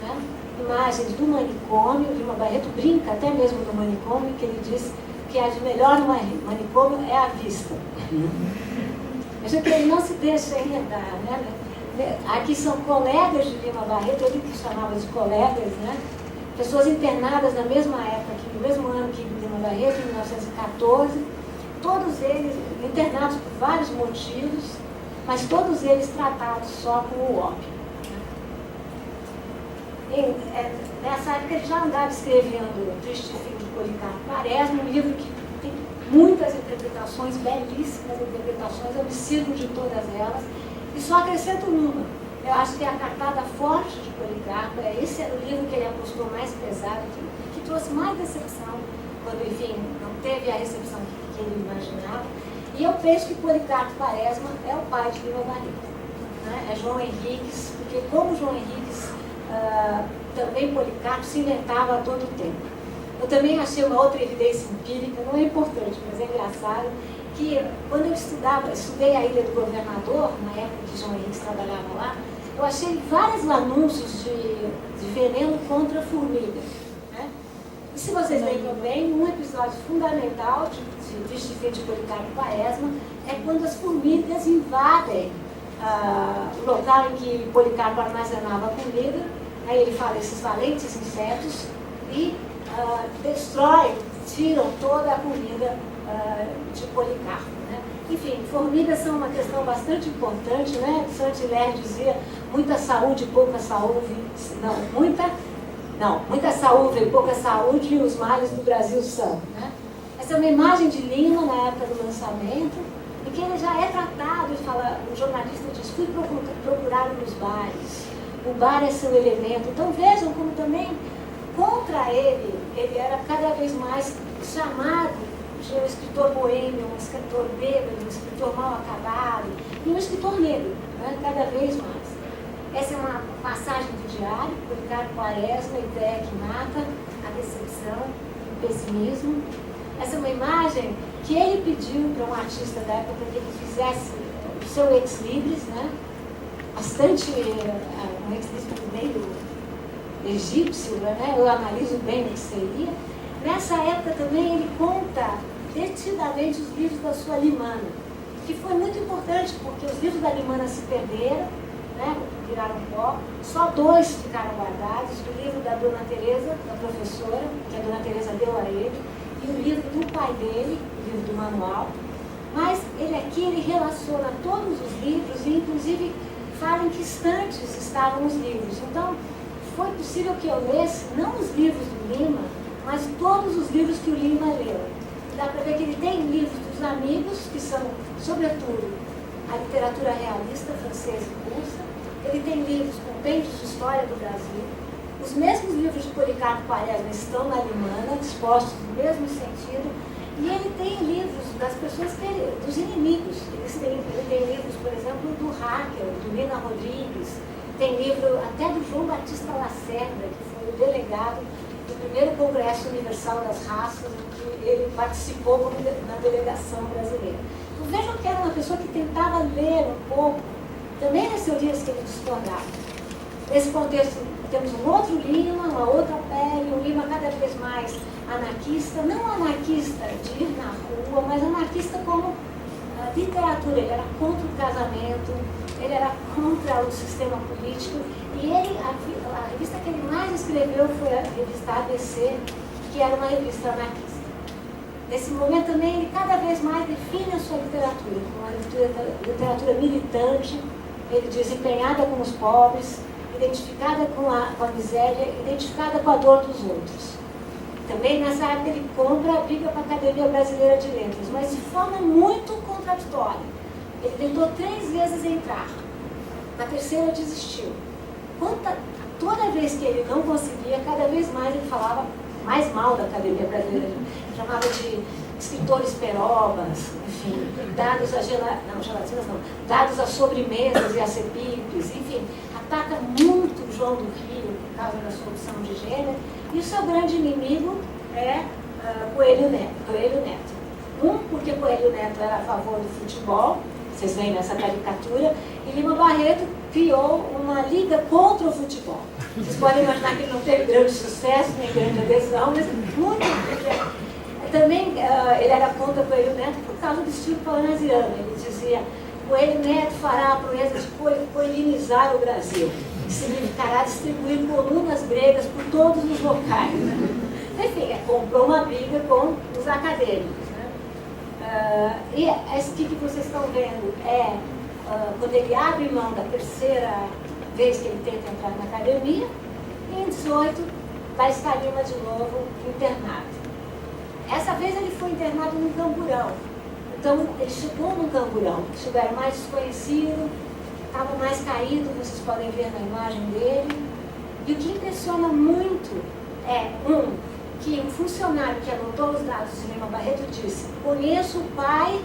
Speaker 3: né? Imagens do manicômio. Lima Barreto brinca até mesmo do manicômio, que ele diz que a de melhor no manicômio é a vista. Mas é que ele não se deixa enredar, né? Aqui são colegas de Lima Barreto, ele que chamava de colegas, né? Pessoas internadas na mesma época, no mesmo ano que Lima Barreto, em 1914, todos eles internados por vários motivos, mas todos eles tratados só com o ópio. Nessa época ele já andava escrevendo Triste Fim de Policarpo Quaresma, um livro que tem muitas interpretações, belíssimas interpretações, eu me sirvo de todas elas, e só acrescento uma. Eu acho que é a Cartada Forte de Policarpo, esse era o livro que ele apostou mais pesado, que trouxe mais decepção, quando, enfim, não teve a recepção que ele imaginava. E eu penso que Policarpo Quaresma é o pai de Lima Barreto, né? É João Henriques, porque como João Henriques, também Policarpo se inventava a todo tempo. Eu também achei uma outra evidência empírica, não é importante, mas é engraçado, que quando eu estudei a Ilha do Governador, na época que João Henriques trabalhava lá, eu achei vários anúncios de veneno contra formigas, né? E se vocês lembram bem, um episódio fundamental de Triste Fim de Policarpo Quaresma é quando as formigas invadem o local em que Policarpo armazenava a comida, aí ele fala esses valentes insetos, e destroem, tiram toda a comida de Policarpo, né? Enfim, formigas são uma questão bastante importante, né? Saint-Hilaire dizia muita saúde, pouca saúde, muita saúde e pouca saúde, e os males do Brasil são, né? Essa é uma imagem de Lima na época do lançamento, em que ele já é tratado, e fala, o jornalista diz, fui procurar nos bares, o bar é seu elemento. Então vejam como também contra ele era cada vez mais chamado de um escritor boêmio, um escritor bêbado, um escritor mal acabado, e um escritor negro, né? Cada vez mais. Essa é uma passagem do diário, Policarpo Quaresma, ideia que mata, a decepção, o pessimismo. Essa é uma imagem que ele pediu para um artista da época que ele fizesse o seu ex-libris, né? Bastante, um ex-libris meio egípcio, né? Eu analiso bem o que seria. Nessa época também ele conta detidamente os livros da sua Limana, que foi muito importante, porque os livros da Limana se perderam, né? Viraram pó, só 2 ficaram guardados, o livro da Dona Teresa, da professora, que a Dona Teresa deu a ele, e o livro do pai dele, o livro do manual. Mas ele relaciona todos os livros e inclusive fala em que estantes estavam os livros. Então, foi possível que eu lesse, não os livros do Lima, mas todos os livros que o Lima leu. Dá para ver que ele tem livros dos amigos, que são, sobretudo, a literatura realista francesa e russa. Ele tem livros, compêndios de história do Brasil. Os mesmos livros de Policarpo Quaresma estão na Limana, dispostos no mesmo sentido. E ele tem livros das pessoas, dos inimigos. Ele tem livros, por exemplo, do Haeckel, do Lina Rodrigues, tem livro até do João Batista Lacerda, que foi o delegado do primeiro Congresso Universal das Raças, em que ele participou na delegação brasileira. Então vejam que era uma pessoa que tentava ler um pouco, também nas teorias que ele discordava. Nesse contexto, temos um outro Lima, uma outra pele, um Lima cada vez mais anarquista, não anarquista de ir na rua, mas anarquista como literatura. Ele era contra o casamento, ele era contra o sistema político, e ele, a revista que ele mais escreveu foi a revista ABC, que era uma revista anarquista. Nesse momento também ele cada vez mais define a sua literatura, como uma literatura militante, ele diz empenhada com os pobres, identificada com a miséria, identificada com a dor dos outros. Também nessa época ele compra a briga para a Academia Brasileira de Letras, mas de forma muito contraditória. Ele tentou 3 vezes entrar, na terceira desistiu. Toda vez que ele não conseguia, cada vez mais ele falava mais mal da Academia Brasileira, chamava de escritores perobas, enfim, dados a dados a sobremesas e a cepipes, enfim, ataca muito o João do Rio por causa da sua opção de gênero, e o seu grande inimigo é Coelho Neto. Porque Coelho Neto era a favor do futebol, vocês veem nessa caricatura, e Lima Barreto criou uma liga contra o futebol. Vocês podem imaginar que ele não teve grande sucesso, nem grande adesão, mas muito. Também ele era contra Coelho Neto por causa do estilo parnasiano. Ele dizia: Coelho Neto fará a proeza de coelinizar o Brasil, que significará distribuir colunas gregas por todos os locais. Enfim, comprou uma briga com os acadêmicos. E esse que vocês estão vendo é quando ele abre mão da terceira vez que ele tenta entrar na academia, e em 18 vai estar Lima de novo internado. Essa vez ele foi internado num camburão. Então ele chegou num camburão, era mais desconhecido, estava mais caído, vocês podem ver na imagem dele. E o que impressiona muito é, que um funcionário que anotou os dados de Lima Barreto disse: conheço o pai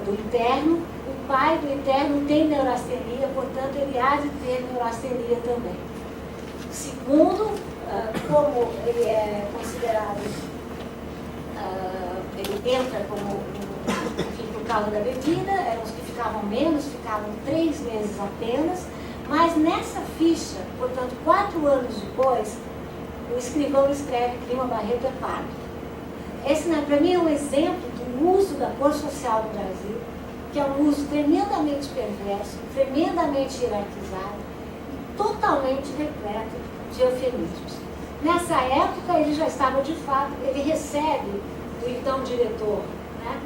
Speaker 3: do interno, o pai do interno tem neurastenia, portanto ele há de ter neurastenia também. Segundo, como ele é considerado, ele entra como, enfim, por causa da bebida, eram os que ficavam menos, ficavam 3 meses apenas, mas nessa ficha, portanto 4 anos depois, o escrivão escreve que Lima Barreto é pardo. Esse, para mim, é um exemplo do uso da cor social no Brasil, que é um uso tremendamente perverso, tremendamente hierarquizado e totalmente repleto de eufemismos. Nessa época, ele já estava, de fato, ele recebe do então diretor, né,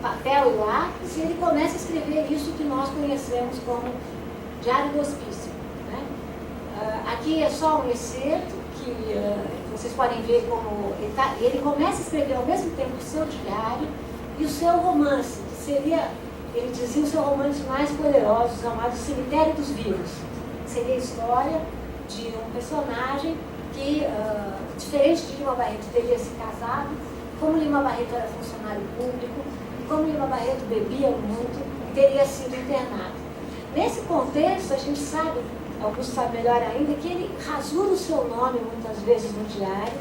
Speaker 3: papel e lápis, e ele começa a escrever isso que nós conhecemos como Diário do Hospício. Aqui é só um excerto que vocês podem ver como ele começa a escrever ao mesmo tempo o seu diário e o seu romance, que seria, ele dizia, o seu romance mais poderoso, chamado Cemitério dos Vivos. Seria a história de um personagem que, diferente de Lima Barreto, teria se casado, como Lima Barreto era funcionário público, como Lima Barreto bebia muito, teria sido internado. Nesse contexto, a gente sabe, Augusto sabe melhor ainda, que ele rasura o seu nome muitas vezes no diário,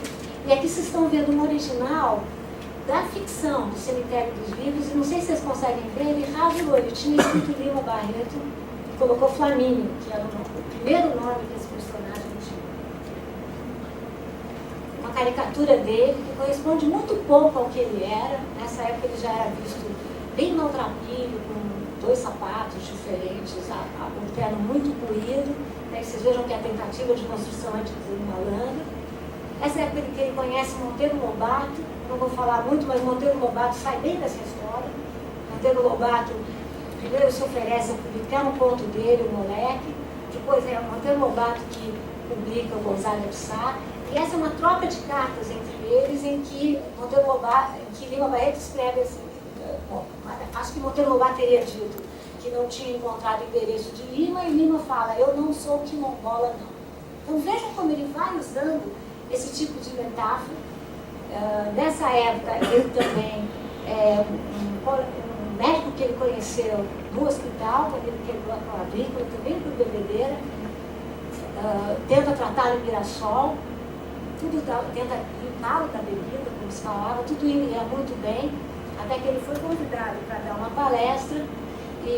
Speaker 3: e aqui vocês estão vendo um original da ficção do Cemitério dos Vivos, e não sei se vocês conseguem ver, ele rasurou, ele tinha escrito Lima Barreto e colocou Flamínio, que era o primeiro nome que esse personagem tinha. Uma caricatura dele que corresponde muito pouco ao que ele era. Nessa época ele já era visto bem maltrapilho, com 2 sapatos diferentes, um terno muito corrido, né? Vocês vejam que a tentativa de construção é de malandro. Essa época que ele conhece Monteiro Lobato, não vou falar muito, mas Monteiro Lobato sai bem dessa história. Monteiro Lobato, primeiro se oferece a publicar um conto dele, o Moleque, depois é Monteiro Lobato que publica o Gonzaga de Sá, e essa é uma troca de cartas entre eles, em que Lima Barreto escreve assim. Acho que Monteiro Lobato teria dito que não tinha encontrado o endereço de Lima, e Lima fala: eu não sou quilombola, não. Então vejam como ele vai usando esse tipo de metáfora Nessa época, ele também, um médico que ele conheceu no hospital, quando ele quebrou a clavícula, também por bebedeira, tenta tratá-lo em Mirassol, tenta limpá-lo da bebida, como se falava, tudo ia muito bem, até que ele foi convidado para dar uma palestra e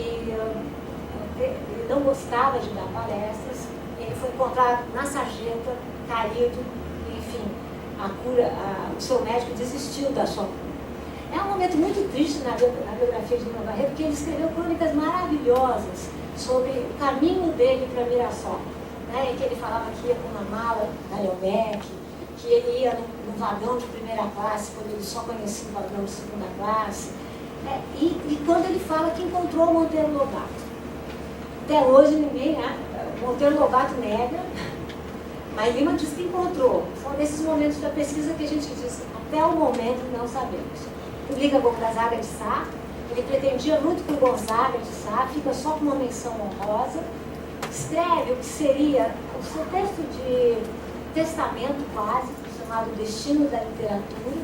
Speaker 3: ele não gostava de dar palestras, ele foi encontrado na sarjeta, caído, enfim, o seu médico desistiu da sua cura. É um momento muito triste na biografia de Lima Barreto, porque ele escreveu crônicas maravilhosas sobre o caminho dele para Mirassol, né, em que ele falava que ia com uma mala da Leomec, que ele ia no vagão de primeira classe, quando ele só conhecia o vagão de segunda classe, e quando ele fala que encontrou o Monteiro Lobato. Até hoje ninguém, Monteiro Lobato nega, mas Lima diz que encontrou. São desses momentos da pesquisa que a gente diz, até o momento não sabemos. Publica Gonzaga de Sá, ele pretendia muito com Gonzaga de Sá, fica só com uma menção honrosa, escreve o que seria o seu texto de testamento básico, chamado Destino da Literatura,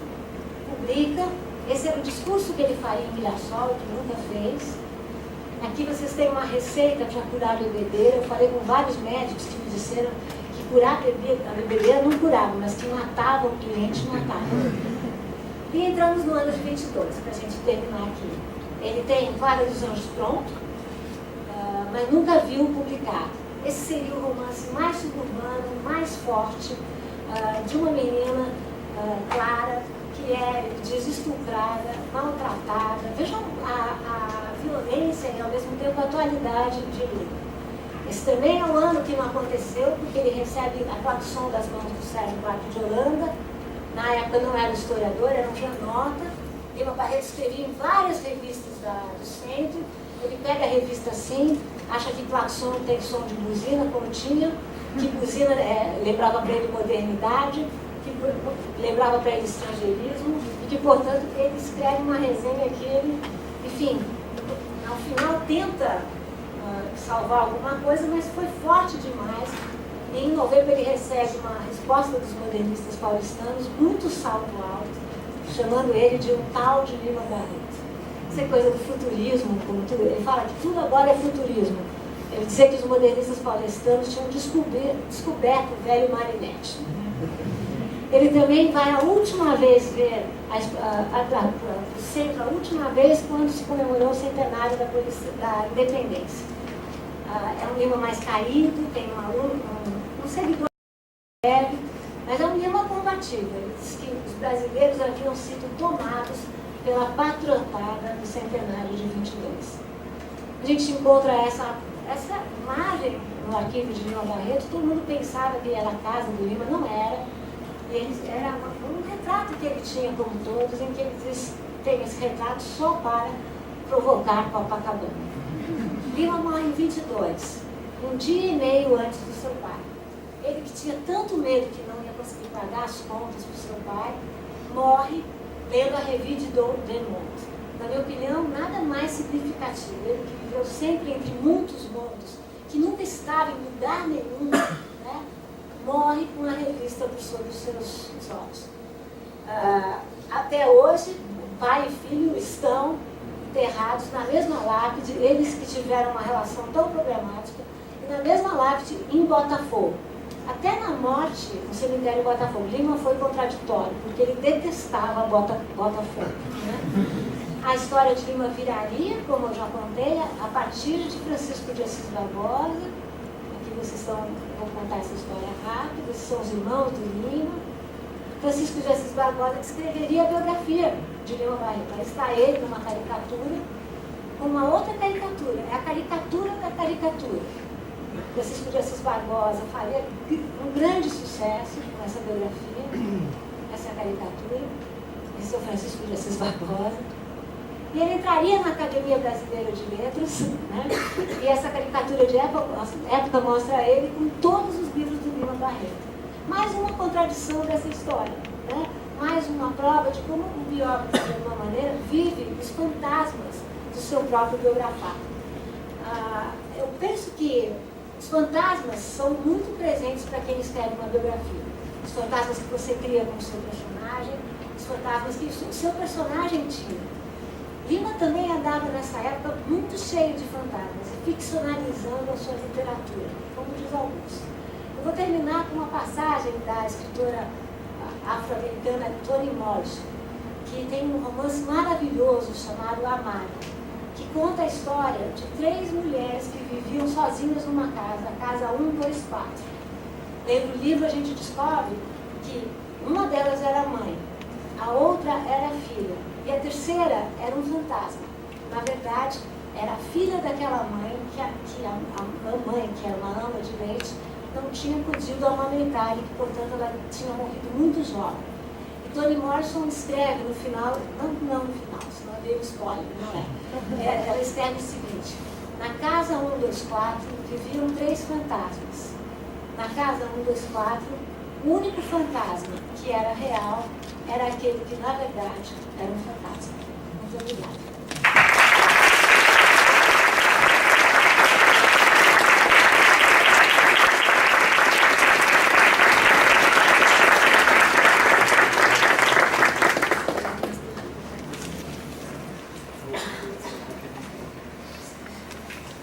Speaker 3: publica, esse era o discurso que ele faria em Mirassol, que nunca fez. Aqui vocês têm uma receita para curar a bebedeira, eu falei com vários médicos que me disseram que curar a bebedeira não curava, mas que matava o cliente, matava. E entramos no ano de 22, para a gente terminar aqui. Ele tem Vale dos Anjos pronto, mas nunca viu publicado. Esse seria o romance mais suburbano, mais forte, de uma menina clara, que é, diz, estuprada, maltratada. Vejam a violência e, ao mesmo tempo, a atualidade de Lima. Esse também é um ano que não aconteceu, porque ele recebe a Claxon das mãos do Sérgio Buarque de Holanda. Na época não era historiador, era um janota. Lima Barreto escrevia em várias revistas do centro. Ele pega a revista assim, acha que Claxon tem som de buzina, como tinha, que buzina lembrava para ele modernidade, que lembrava para ele estrangeirismo, e que, portanto, ele escreve uma resenha que ele, enfim, ao final tenta salvar alguma coisa, mas foi forte demais. E em novembro ele recebe uma resposta dos modernistas paulistanos, muito salto alto, chamando ele de um tal de Lima Barreto. Isso é coisa do futurismo, como tudo. Ele fala que tudo agora é futurismo. Ele dizia que os modernistas paulistanos tinham descoberto o velho Marinette. Ele também vai a última vez ver o centro, a última vez quando se comemorou o centenário da independência. É um Lima mais caído, tem um seguidor leve, mas é um Lima combativo. Ele diz que os brasileiros haviam sido tomados pela patriotada do centenário de 22. A gente encontra essa imagem no arquivo de Lima Barreto. Todo mundo pensava que era a casa do Lima, não era. Era um retrato que ele tinha, como todos, em que ele diz, tem esse retrato só para provocar Copacabana. Lima morre em 22, um dia e meio antes do seu pai. Ele que tinha tanto medo que não ia conseguir pagar as contas para o seu pai, morre lendo a Revue de Demonte. Na minha opinião, nada mais significativo. Ele que viveu sempre entre muitos mundos, que nunca estava em lugar nenhum, né? Morre com a revista sobre os seus olhos. Até hoje, o pai e filho estão enterrados na mesma lápide, eles que tiveram uma relação tão problemática, e na mesma lápide em Botafogo. Até na morte, no cemitério de Botafogo, Lima foi contraditório, porque ele detestava Botafogo. Né? A história de Lima viraria, como eu já contei, a partir de Francisco de Assis Barbosa. Aqui vocês vou contar essa história rápida, esses são os irmãos do Lima. Francisco de Assis Barbosa escreveria a biografia de Lima Barreto. Aí está ele numa caricatura, com uma outra caricatura, é a caricatura da caricatura. Francisco de Assis Barbosa faria um grande sucesso com essa biografia, essa caricatura. Esse é o Francisco de Assis Barbosa. E ele entraria na Academia Brasileira de Letras, né? E essa caricatura de época mostra ele com todos os livros do Lima Barreto. Mais uma contradição dessa história, né? Mais uma prova de como o biógrafo, de alguma maneira, vive os fantasmas do seu próprio biografado. Eu penso que os fantasmas são muito presentes para quem escreve uma biografia. Os fantasmas que você cria com o seu personagem, fantasmas que o seu personagem tinha. Lima também andava nessa época muito cheio de fantasmas e ficcionalizando a sua literatura, como diz Augusto. Eu vou terminar com uma passagem da escritora afro-americana Toni Morrison, que tem um romance maravilhoso chamado Amar, que conta a história de 3 mulheres que viviam sozinhas numa casa, a casa 124. Lendo o livro a gente descobre que uma delas era mãe, a outra era filha e a terceira era um fantasma. Na verdade, era a filha daquela mãe, que a mãe, que era uma ama de leite, não tinha podido amamentar e que, portanto, ela tinha morrido muito jovem. E Toni Morrison escreve no final, não no final, senão eu dei um spoiler, não é? Ela escreve o seguinte: na casa 124 viviam 3 fantasmas. Na casa 124, o único fantasma que era real era aquele que, na verdade, era um fantasma. Muito obrigada.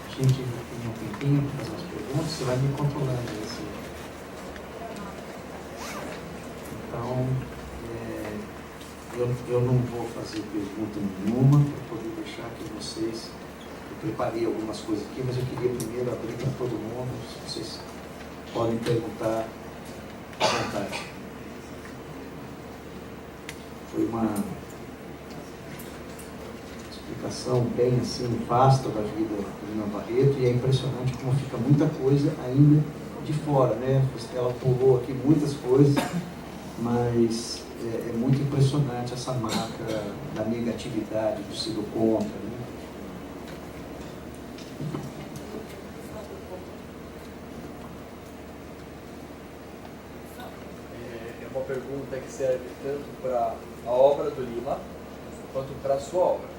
Speaker 1: A gente tem um tempinho para fazer umas perguntas, você vai me controlando assim. Então, eu não vou fazer pergunta nenhuma para poder deixar que vocês. Eu preparei algumas coisas aqui, mas eu queria primeiro abrir para todo mundo. Vocês podem perguntar à vontade. Foi uma explicação bem assim, vasta da vida do Lima Barreto, e é impressionante como fica muita coisa ainda de fora, né? Ela pulou aqui muitas coisas, mas é muito impressionante essa marca da negatividade, do ser do contra, né?
Speaker 4: É uma pergunta que serve tanto para a obra do Lima quanto para a sua obra.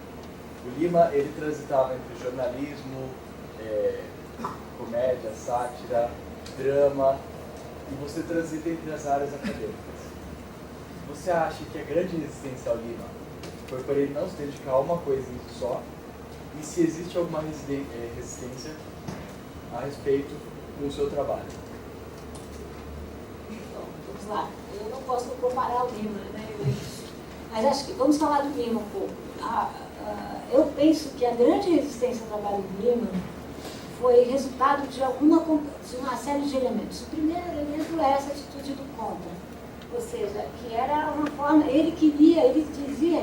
Speaker 4: O Lima, ele transitava entre jornalismo, comédia, sátira, drama, e você transita entre as áreas acadêmicas. Você acha que a grande resistência ao Lima foi por ele não se dedicar a uma coisa só? E se existe alguma resistência a respeito do seu trabalho?
Speaker 3: Bom, vamos lá. Eu não posso comparar o Lima, né? Mas acho que vamos falar do Lima um pouco. Eu penso que a grande resistência ao trabalho do Lima foi resultado de uma série de elementos. O primeiro elemento é essa atitude do contra, ou seja, que era uma forma, ele dizia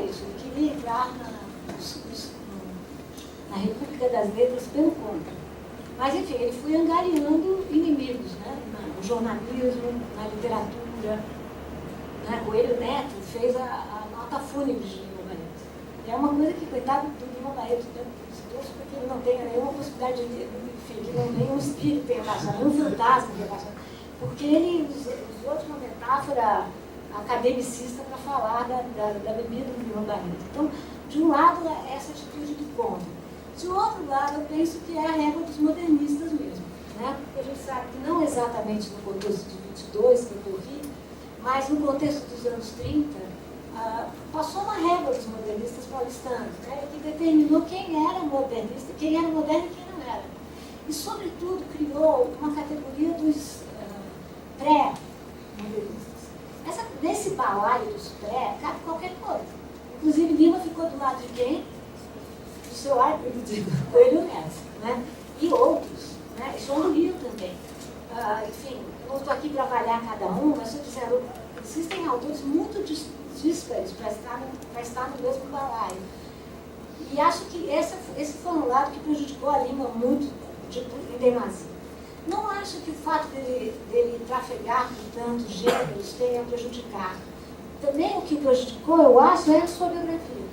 Speaker 3: isso, ele queria entrar na República das Letras pelo contra. Mas, enfim, ele foi angariando inimigos, né? No jornalismo, na literatura. Né? Coelho Neto fez a nota fúnebre de Lima Barreto. É uma coisa que, coitado do Lima Barreto, porque ele não tenha nenhuma possibilidade de, enfim, que nenhum espírito tenha baixado, nenhum fantasma tenha baixado. Porque ele usou de uma metáfora academicista para falar da bebida do Lima Barreto. Então, de um lado, é essa atitude do contra. De outro lado, eu penso que é a régua dos modernistas mesmo. Né? Porque a gente sabe que não exatamente no contexto de 22, que eu corri, mas no contexto dos anos 30, passou uma régua dos modernistas paulistanos, né, que determinou quem era modernista, quem era moderno e quem não era. E, sobretudo, criou uma categoria dos pré-modernistas. Nesse balaio dos pré, cabe qualquer coisa. Inclusive, Lima ficou do lado de quem? Do seu árbitro, do Coelho Neto, né? E outros, né? João do Rio também. Enfim, eu não estou aqui para avaliar cada um, mas estou dizendo, existem autores muito díspares para estar no mesmo balaio. E acho que esse foi um lado que prejudicou a Lima muito, em demasia. Não acho que o fato dele trafegar com tantos gêneros tenha prejudicado. Também o que prejudicou, eu acho, é a sua biografia.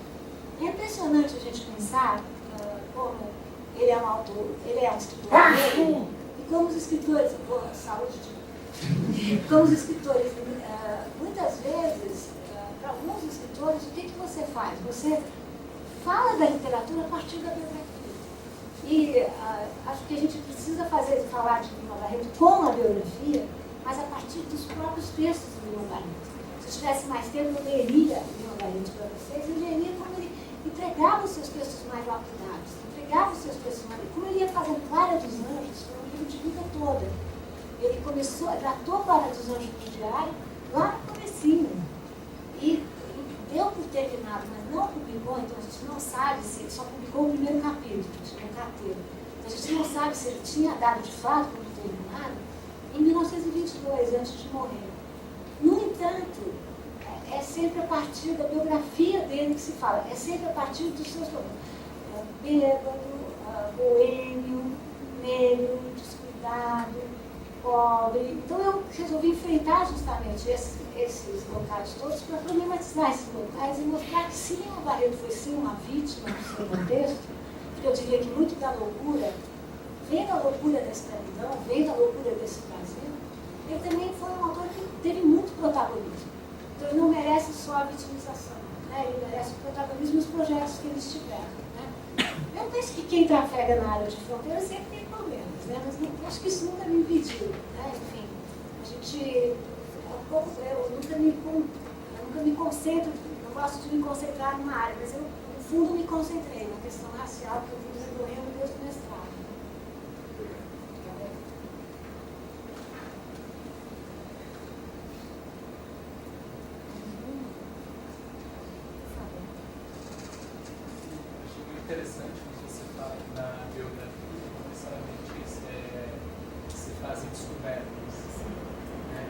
Speaker 3: É impressionante a gente pensar como ele é um autor, ele é um escritor negro, e como os escritores, como os escritores, muitas vezes, para alguns escritores, o que você faz? Você fala da literatura a partir da biografia. E acho que a gente precisa falar de Lima Barreto com a biografia, mas a partir dos próprios textos de Lima Barreto. Se Se eu tivesse mais tempo, eu leria Lima Barreto para vocês, eu leria como ele entregava os seus textos mais lapidados, entregava os seus textos mais... Como ele ia fazendo Clara dos Anjos, foi um livro de vida toda. Ele começou, datou Clara dos Anjos para o diário lá no comecinho. E deu por terminado, mas não publicou, então a gente não sabe se ele só publicou o primeiro capítulo, um carteiro. Então a gente não sabe se ele tinha dado de fato por terminado em 1922, antes de morrer. No entanto, é sempre a partir da biografia dele que se fala, é sempre a partir dos seus bêbado, boêmio, negro, descuidado, pobre. Então eu resolvi enfrentar justamente esses locais todos para problematizar esses locais e mostrar que sim, o Barreto foi sim uma vítima no seu contexto, porque eu diria que muito da loucura vem da loucura da escravidão, vem da loucura desse Brasil. Ele também foi um autor que teve muito protagonismo. Então ele não merece só a vitimização, né? Ele merece o protagonismo e os projetos que eles tiveram. Né? Eu penso que quem trafega na área de fronteira sempre tem problemas, né? Mas não, acho que isso nunca me impediu. Né? Enfim, a gente... Eu nunca me concentro, não gosto de me concentrar numa área, mas eu, no fundo, me concentrei na questão racial que eu vim desenvolvendo desde o mestrado.
Speaker 5: Interessante quando você fala na biografia, não necessariamente se fazem descobertas. Né?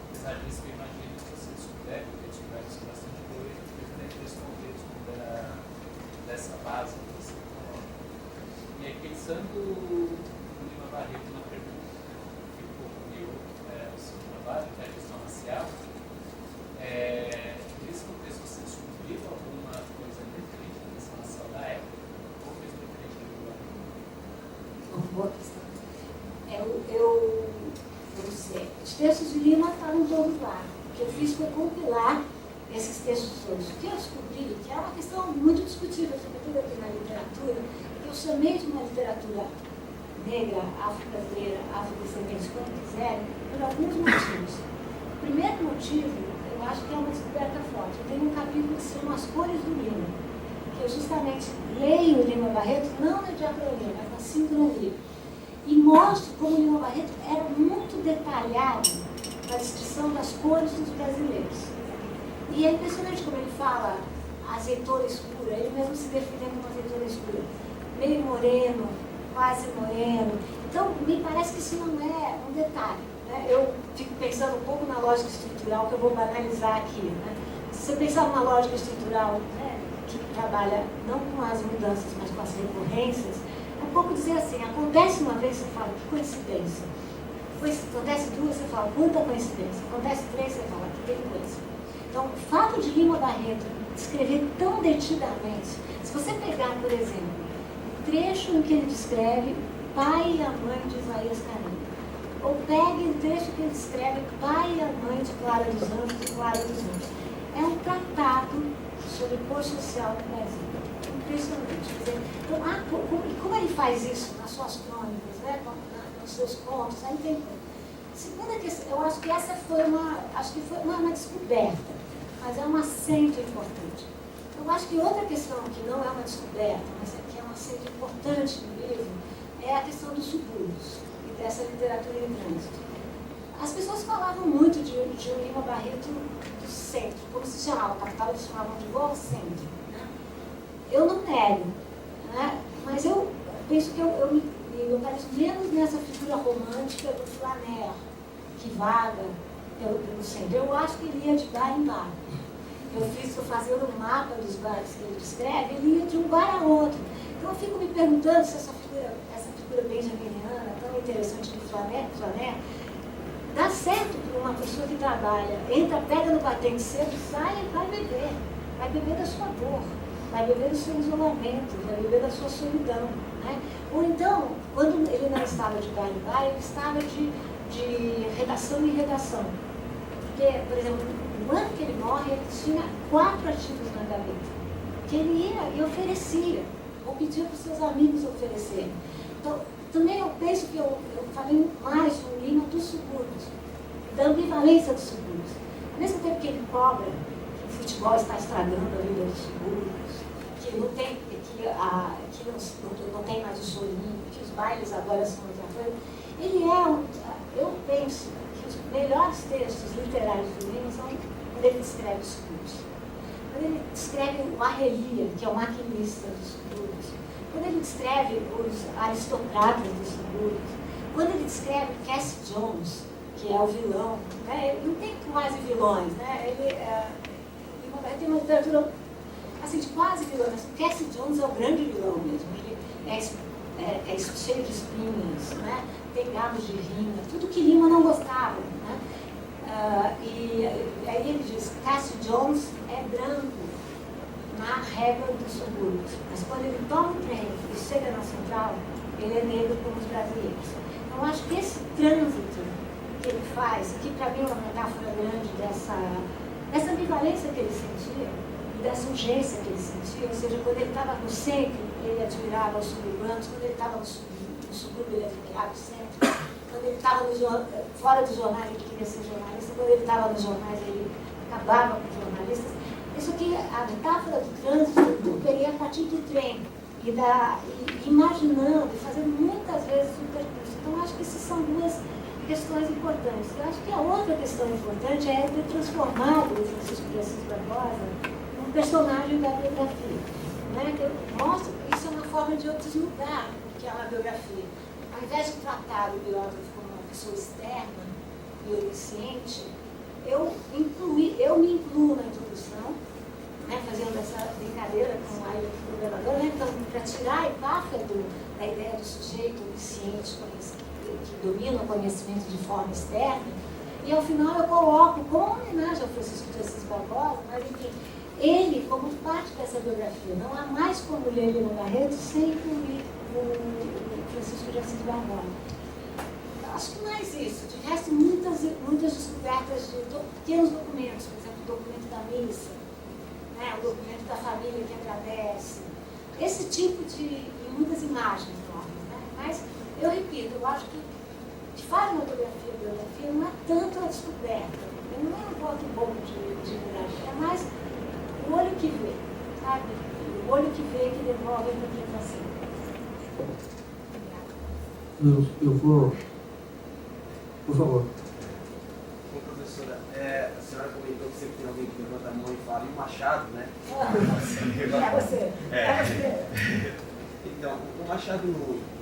Speaker 5: Apesar disso, eu imagino que você descobertas bastante coisa, dentro desse contexto dessa base que você coloca. E aí, pensando no Lima Barreto, na pergunta que concluiu o seu trabalho, que é a questão racial, nesse contexto você descobriu alguma coisa diferente da questão racial da época? Ou fez diferente do Barreto?
Speaker 3: Uma boa questão. Eu sei. Os textos de Lima estavam todos lá. O que eu fiz foi compilar esses textos todos. O que eu descobri, que é uma questão muito discutível, sobretudo aqui na literatura, que eu chamei de uma literatura negra, afro-brasileira, afrodescendente, como quiserem, por alguns motivos. O primeiro motivo, eu acho que é uma descoberta forte. Eu tenho um capítulo que se chama As Cores do Lima, que eu justamente leio o Lima Barreto, não na diacronia, mas na sincronia. E mostro como o Lima Barreto era muito detalhado na descrição das cores dos brasileiros. E é impressionante como ele fala azeitona escura, ele mesmo se define como azeitona escura, meio moreno, quase moreno. Então, me parece que isso não é um detalhe. Né? Eu fico pensando um pouco na lógica estrutural que eu vou banalizar aqui. Né? Se você pensar numa lógica estrutural, né, que trabalha não com as mudanças, mas com as recorrências, é um pouco dizer assim, acontece uma vez, você fala, que coincidência. Acontece duas, você fala, quanta coincidência. Acontece três, você fala, que coincidência. Então, o fato de Lima Barreto escrever tão detidamente, se você pegar, por exemplo, o trecho em que ele descreve o pai e a mãe de Isaías Carinho, ou pegue o trecho que ele descreve o pai e a mãe de Clara dos Anjos e Clara dos Anjos, é um tratado sobre cor social no Brasil. Impressionante. Quer dizer, então, como ele faz isso nas suas crônicas, né, nos seus contos, aí tem... Segunda questão, eu acho que essa foi uma descoberta, mas é um acento importante. Eu acho que outra questão que não é uma descoberta, mas que é um acento importante no livro, é a questão dos subúrbios e dessa literatura em trânsito. As pessoas falavam muito de um Lima Barreto do centro, como se chamava, a capital eles chamavam de Goa Centro. Né? Eu não nego, né? Mas eu penso que eu me localizo menos nessa figura romântica do flaneur, que vaga pelo centro. Eu acho que ele ia de bar em bar. Eu fazendo um mapa dos bares que ele descreve, ele ia de um bar a outro. Então eu fico me perguntando se essa figura benjaminiana, tão interessante do flaneur, dá certo para uma pessoa que trabalha, entra, pega no batente cedo, sai e vai beber da sua dor, vai beber do seu isolamento, vai beber da sua solidão. Né? Ou então, quando ele não estava de bar em bar, ele estava de redação em redação. Porque, por exemplo, no ano que ele morre, ele tinha 4 artigos na gaveta, que ele ia e oferecia, ou pedia para os seus amigos oferecerem. Então, também eu penso que eu falei mais no Lima dos subúrbios, da ambivalência dos subúrbios. Ao mesmo tempo que ele cobra que o futebol está estragando a vida dos subúrbios, que não tem, não tem mais o chorinho, que os bailes agora são outra coisa, ele eu penso que os melhores textos literários do Lima são quando ele descreve os clubes. Quando ele descreve o Arrelia, que é o maquinista dos subúrbios. Quando ele descreve os aristocratas dos subúrbios. Quando ele descreve Cassie Jones, que é o vilão, né? Ele não tem quase vilões, né? Ele tem uma literatura assim, de quase vilão, mas o Cassie Jones é o grande vilão mesmo. Ele é cheio de espinhas, né? Tem gabos de rima, tudo que Lima não gostava. Né? E aí ele diz que Cassie Jones é branco na régua dos subúrbios, mas quando ele toma o trem e chega na central, ele é negro como os brasileiros. Então, eu acho que esse trânsito que ele faz, que para mim é uma metáfora grande dessa ambivalência que ele sentia, e dessa urgência que ele sentia, ou seja, quando ele estava no centro, ele admirava os suburbanos, quando ele estava no subúrbio, ele admirava o centro, quando ele estava fora dos jornais, ele queria ser jornalista, quando ele estava nos jornais, ele acabava com os jornalistas. Isso aqui, a metáfora do trânsito, eu peguei a partir do trem, e imaginando, e fazendo muitas vezes o percurso. Então, eu acho que essas são duas questões importantes. Eu acho que a outra questão importante é ter transformado o Francisco de Assis Barbosa num personagem da biografia. Né? Que eu mostro que isso é uma forma de eu desnudar o que é uma biografia. Ao invés de tratar o biógrafo como uma pessoa externa e onisciente, eu me incluo na introdução, né, fazendo essa brincadeira com a ilha do governador, né, então, para tirar a epáfia da ideia do sujeito onisciente, que domina o conhecimento de forma externa, e ao final eu coloco, como homenagem ao Francisco de Assis Barbosa, mas enfim, ele como parte dessa biografia. Não há mais como ler Lima Barreto sem incluir o Francisco de Assis Barbosa. Acho que mais isso. De resto, muitas descobertas de pequenos documentos, por exemplo, o documento da missa, né, o documento da família que agradece, esse tipo de muitas imagens novas. Né? Mas, eu repito, eu acho que faz uma biografia não é tanto a descoberta, não é um ponto bom de biografia, é mais o olho que vê, sabe? O olho que vê que devolve a interpretação.
Speaker 1: Eu vou... Por favor.
Speaker 6: Bom, professora, a senhora comentou que sempre tem alguém que levanta a mão e fala, e o Machado, né?
Speaker 3: É você.
Speaker 6: Então, o Machado,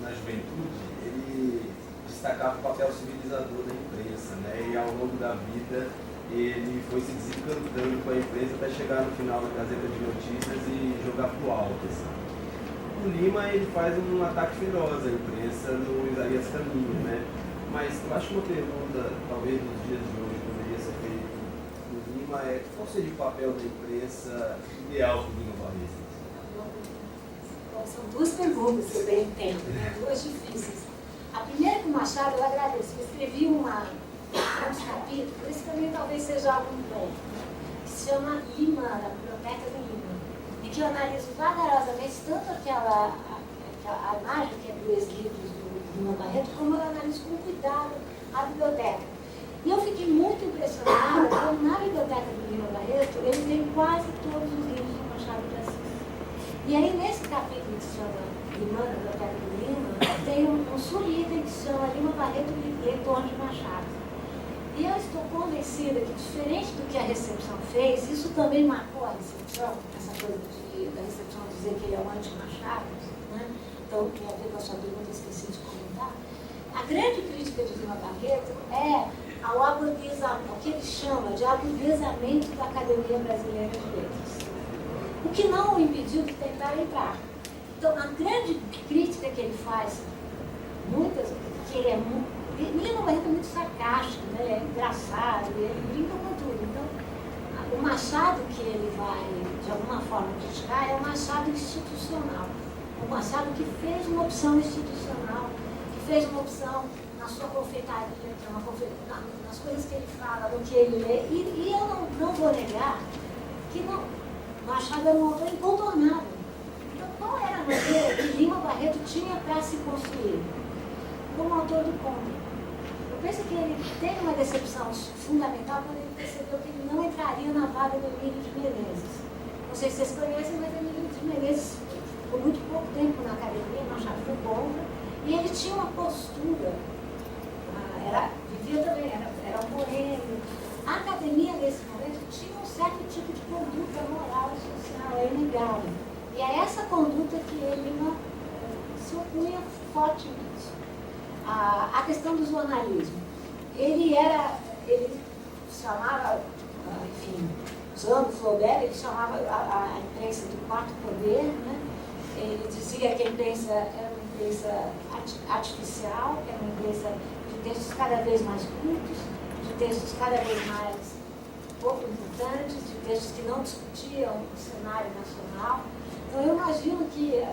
Speaker 6: na juventude, ele destacava o papel civilizador da imprensa, né? E ao longo da vida, ele foi se desencantando com a imprensa até chegar no final da Gazeta de Notícias e jogar pro alto, assim. O Lima, ele faz um ataque feroz à imprensa no Isaías Caminho, né? Mas eu acho que uma pergunta, talvez nos dias de hoje, poderia ser feita no Lima qual seria o papel da imprensa ideal para o Lima Barreto?
Speaker 3: Bom, são duas perguntas que eu bem entendo, né? Duas difíceis. A primeira que o Machado, eu agradeço. Eu escrevi uns capítulos, esse também talvez seja algum bom, que se chama Lima, da Biblioteca do Lima, em que eu analiso vagarosamente tanto aquela imagem que é dos livros do Lima Barreto, como eu analiso com cuidado a biblioteca. E eu fiquei muito impressionada porque na biblioteca do Lima Barreto ele tem quase todos os livros do Machado de Assis. E aí nesse capítulo que se chama Lima, da Biblioteca do Lima, tem um subitem que se chama Lima Barreto Leitor de Machado. E eu estou convencida que, diferente do que a recepção fez, isso também marcou a recepção, essa coisa da recepção dizer que ele é um anti-Machado, né? Então, tem a ver com a sua pergunta, esqueci de comentar. A grande crítica de Lima Barreto é ao aburguesamento, o que ele chama de aburguesamento da Academia Brasileira de Letras. O que não o impediu de tentar entrar. Então, a grande crítica que ele faz, que ele é muito... Lima Barreto é muito sarcástico, né? Ele é engraçado, ele brinca com tudo. Então, o Machado que ele vai, de alguma forma, criticar é o Machado institucional. O Machado que fez uma opção institucional, que fez uma opção na sua confeitaria, que é nas coisas que ele fala, no que ele lê. E eu não vou negar que o Machado era um autor incontornável. Então, qual era a maneira que Lima Barreto tinha para se construir? Como autor do conto. Eu penso que ele teve uma decepção fundamental quando ele percebeu que ele não entraria na vaga do Emílio de Menezes. Não sei se vocês conhecem, mas o Emílio de Menezes ficou muito pouco tempo na academia, não achava que foi contra, e ele tinha uma postura, vivia também, era um moreno. A academia, nesse momento, tinha um certo tipo de conduta moral e social, é inegável. E é essa conduta que ele se opunha fortemente. A questão do jornalismo. Ele chamava, enfim, usando o Flaubert, ele chamava a imprensa do quarto poder, né? Ele dizia que a imprensa era uma imprensa artificial, era uma imprensa de textos cada vez mais curtos, de textos cada vez mais pouco importantes, de textos que não discutiam o cenário nacional. Então eu imagino que,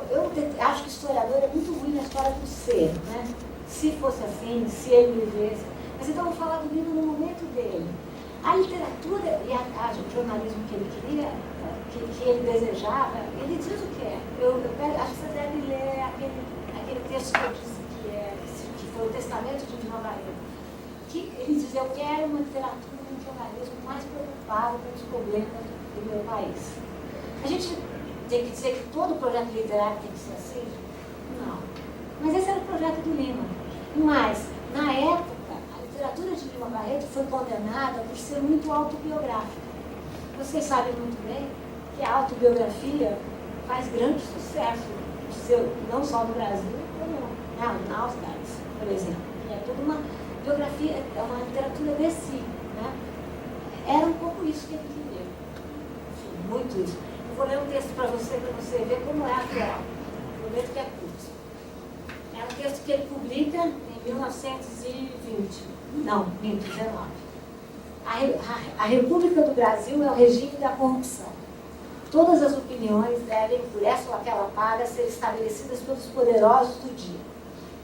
Speaker 3: eu acho que historiador é muito ruim na história do ser, né? Se fosse assim, se ele vivesse. Mas então eu vou falar do livro no momento dele. A literatura e o jornalismo que ele queria, que ele desejava, ele diz o que é. Acho que você deve ler aquele texto que eu disse que foi o Testamento de Lima Barreto. Que ele diz, eu quero uma literatura e um jornalismo mais preocupado com os problemas do meu país. A gente tem que dizer que todo projeto literário tem que ser assim? Não. Mas esse era o projeto do Lima. Mas, na época, a literatura de Lima Barreto foi condenada por ser muito autobiográfica. Vocês sabem muito bem que a autobiografia faz grande sucesso, não só no Brasil, como na Austrália, por exemplo. É toda uma biografia, é uma literatura de si, né? Era um pouco isso que ele queria. Enfim, muito isso. Eu vou ler um texto para você ver como é atual. Prometo que é curto. É um texto que ele publica em 1920. Não, 19. A República do Brasil é o regime da corrupção. Todas as opiniões devem, por essa ou aquela paga, ser estabelecidas pelos poderosos do dia.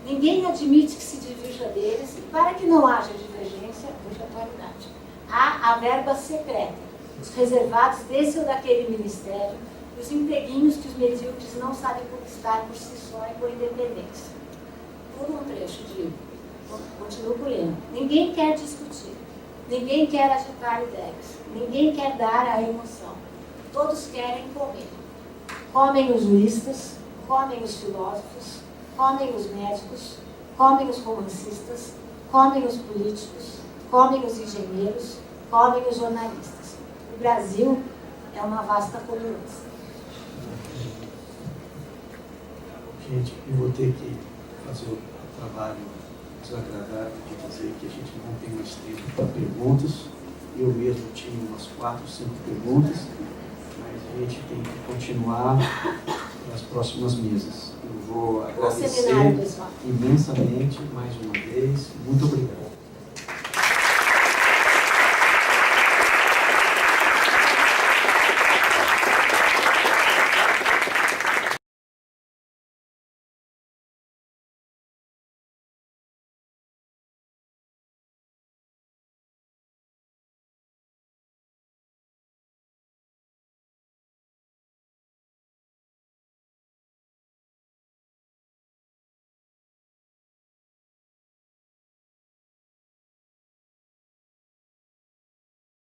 Speaker 3: Ninguém admite que se divirja deles, e para que não haja divergência, hoje a atualidade, há a verba secreta, os reservados desse ou daquele ministério, e os empreguinhos que os medíocres não sabem conquistar por si só e por independência. Por um trecho de... Continuo com ele. Ninguém quer discutir, ninguém quer agitar ideias, ninguém quer dar a emoção. Todos querem comer. Comem os juristas, comem os filósofos, comem os médicos, comem os romancistas, comem os políticos, comem os engenheiros, comem os jornalistas. O Brasil é uma vasta comilança.
Speaker 1: Gente, eu vou ter que fazer o trabalho desagradável de dizer que a gente não tem mais tempo para perguntas. Eu mesmo tinha umas 4, 5 perguntas, mas a gente tem que continuar nas próximas mesas. Eu vou agradecer imensamente mais uma vez. Muito obrigado.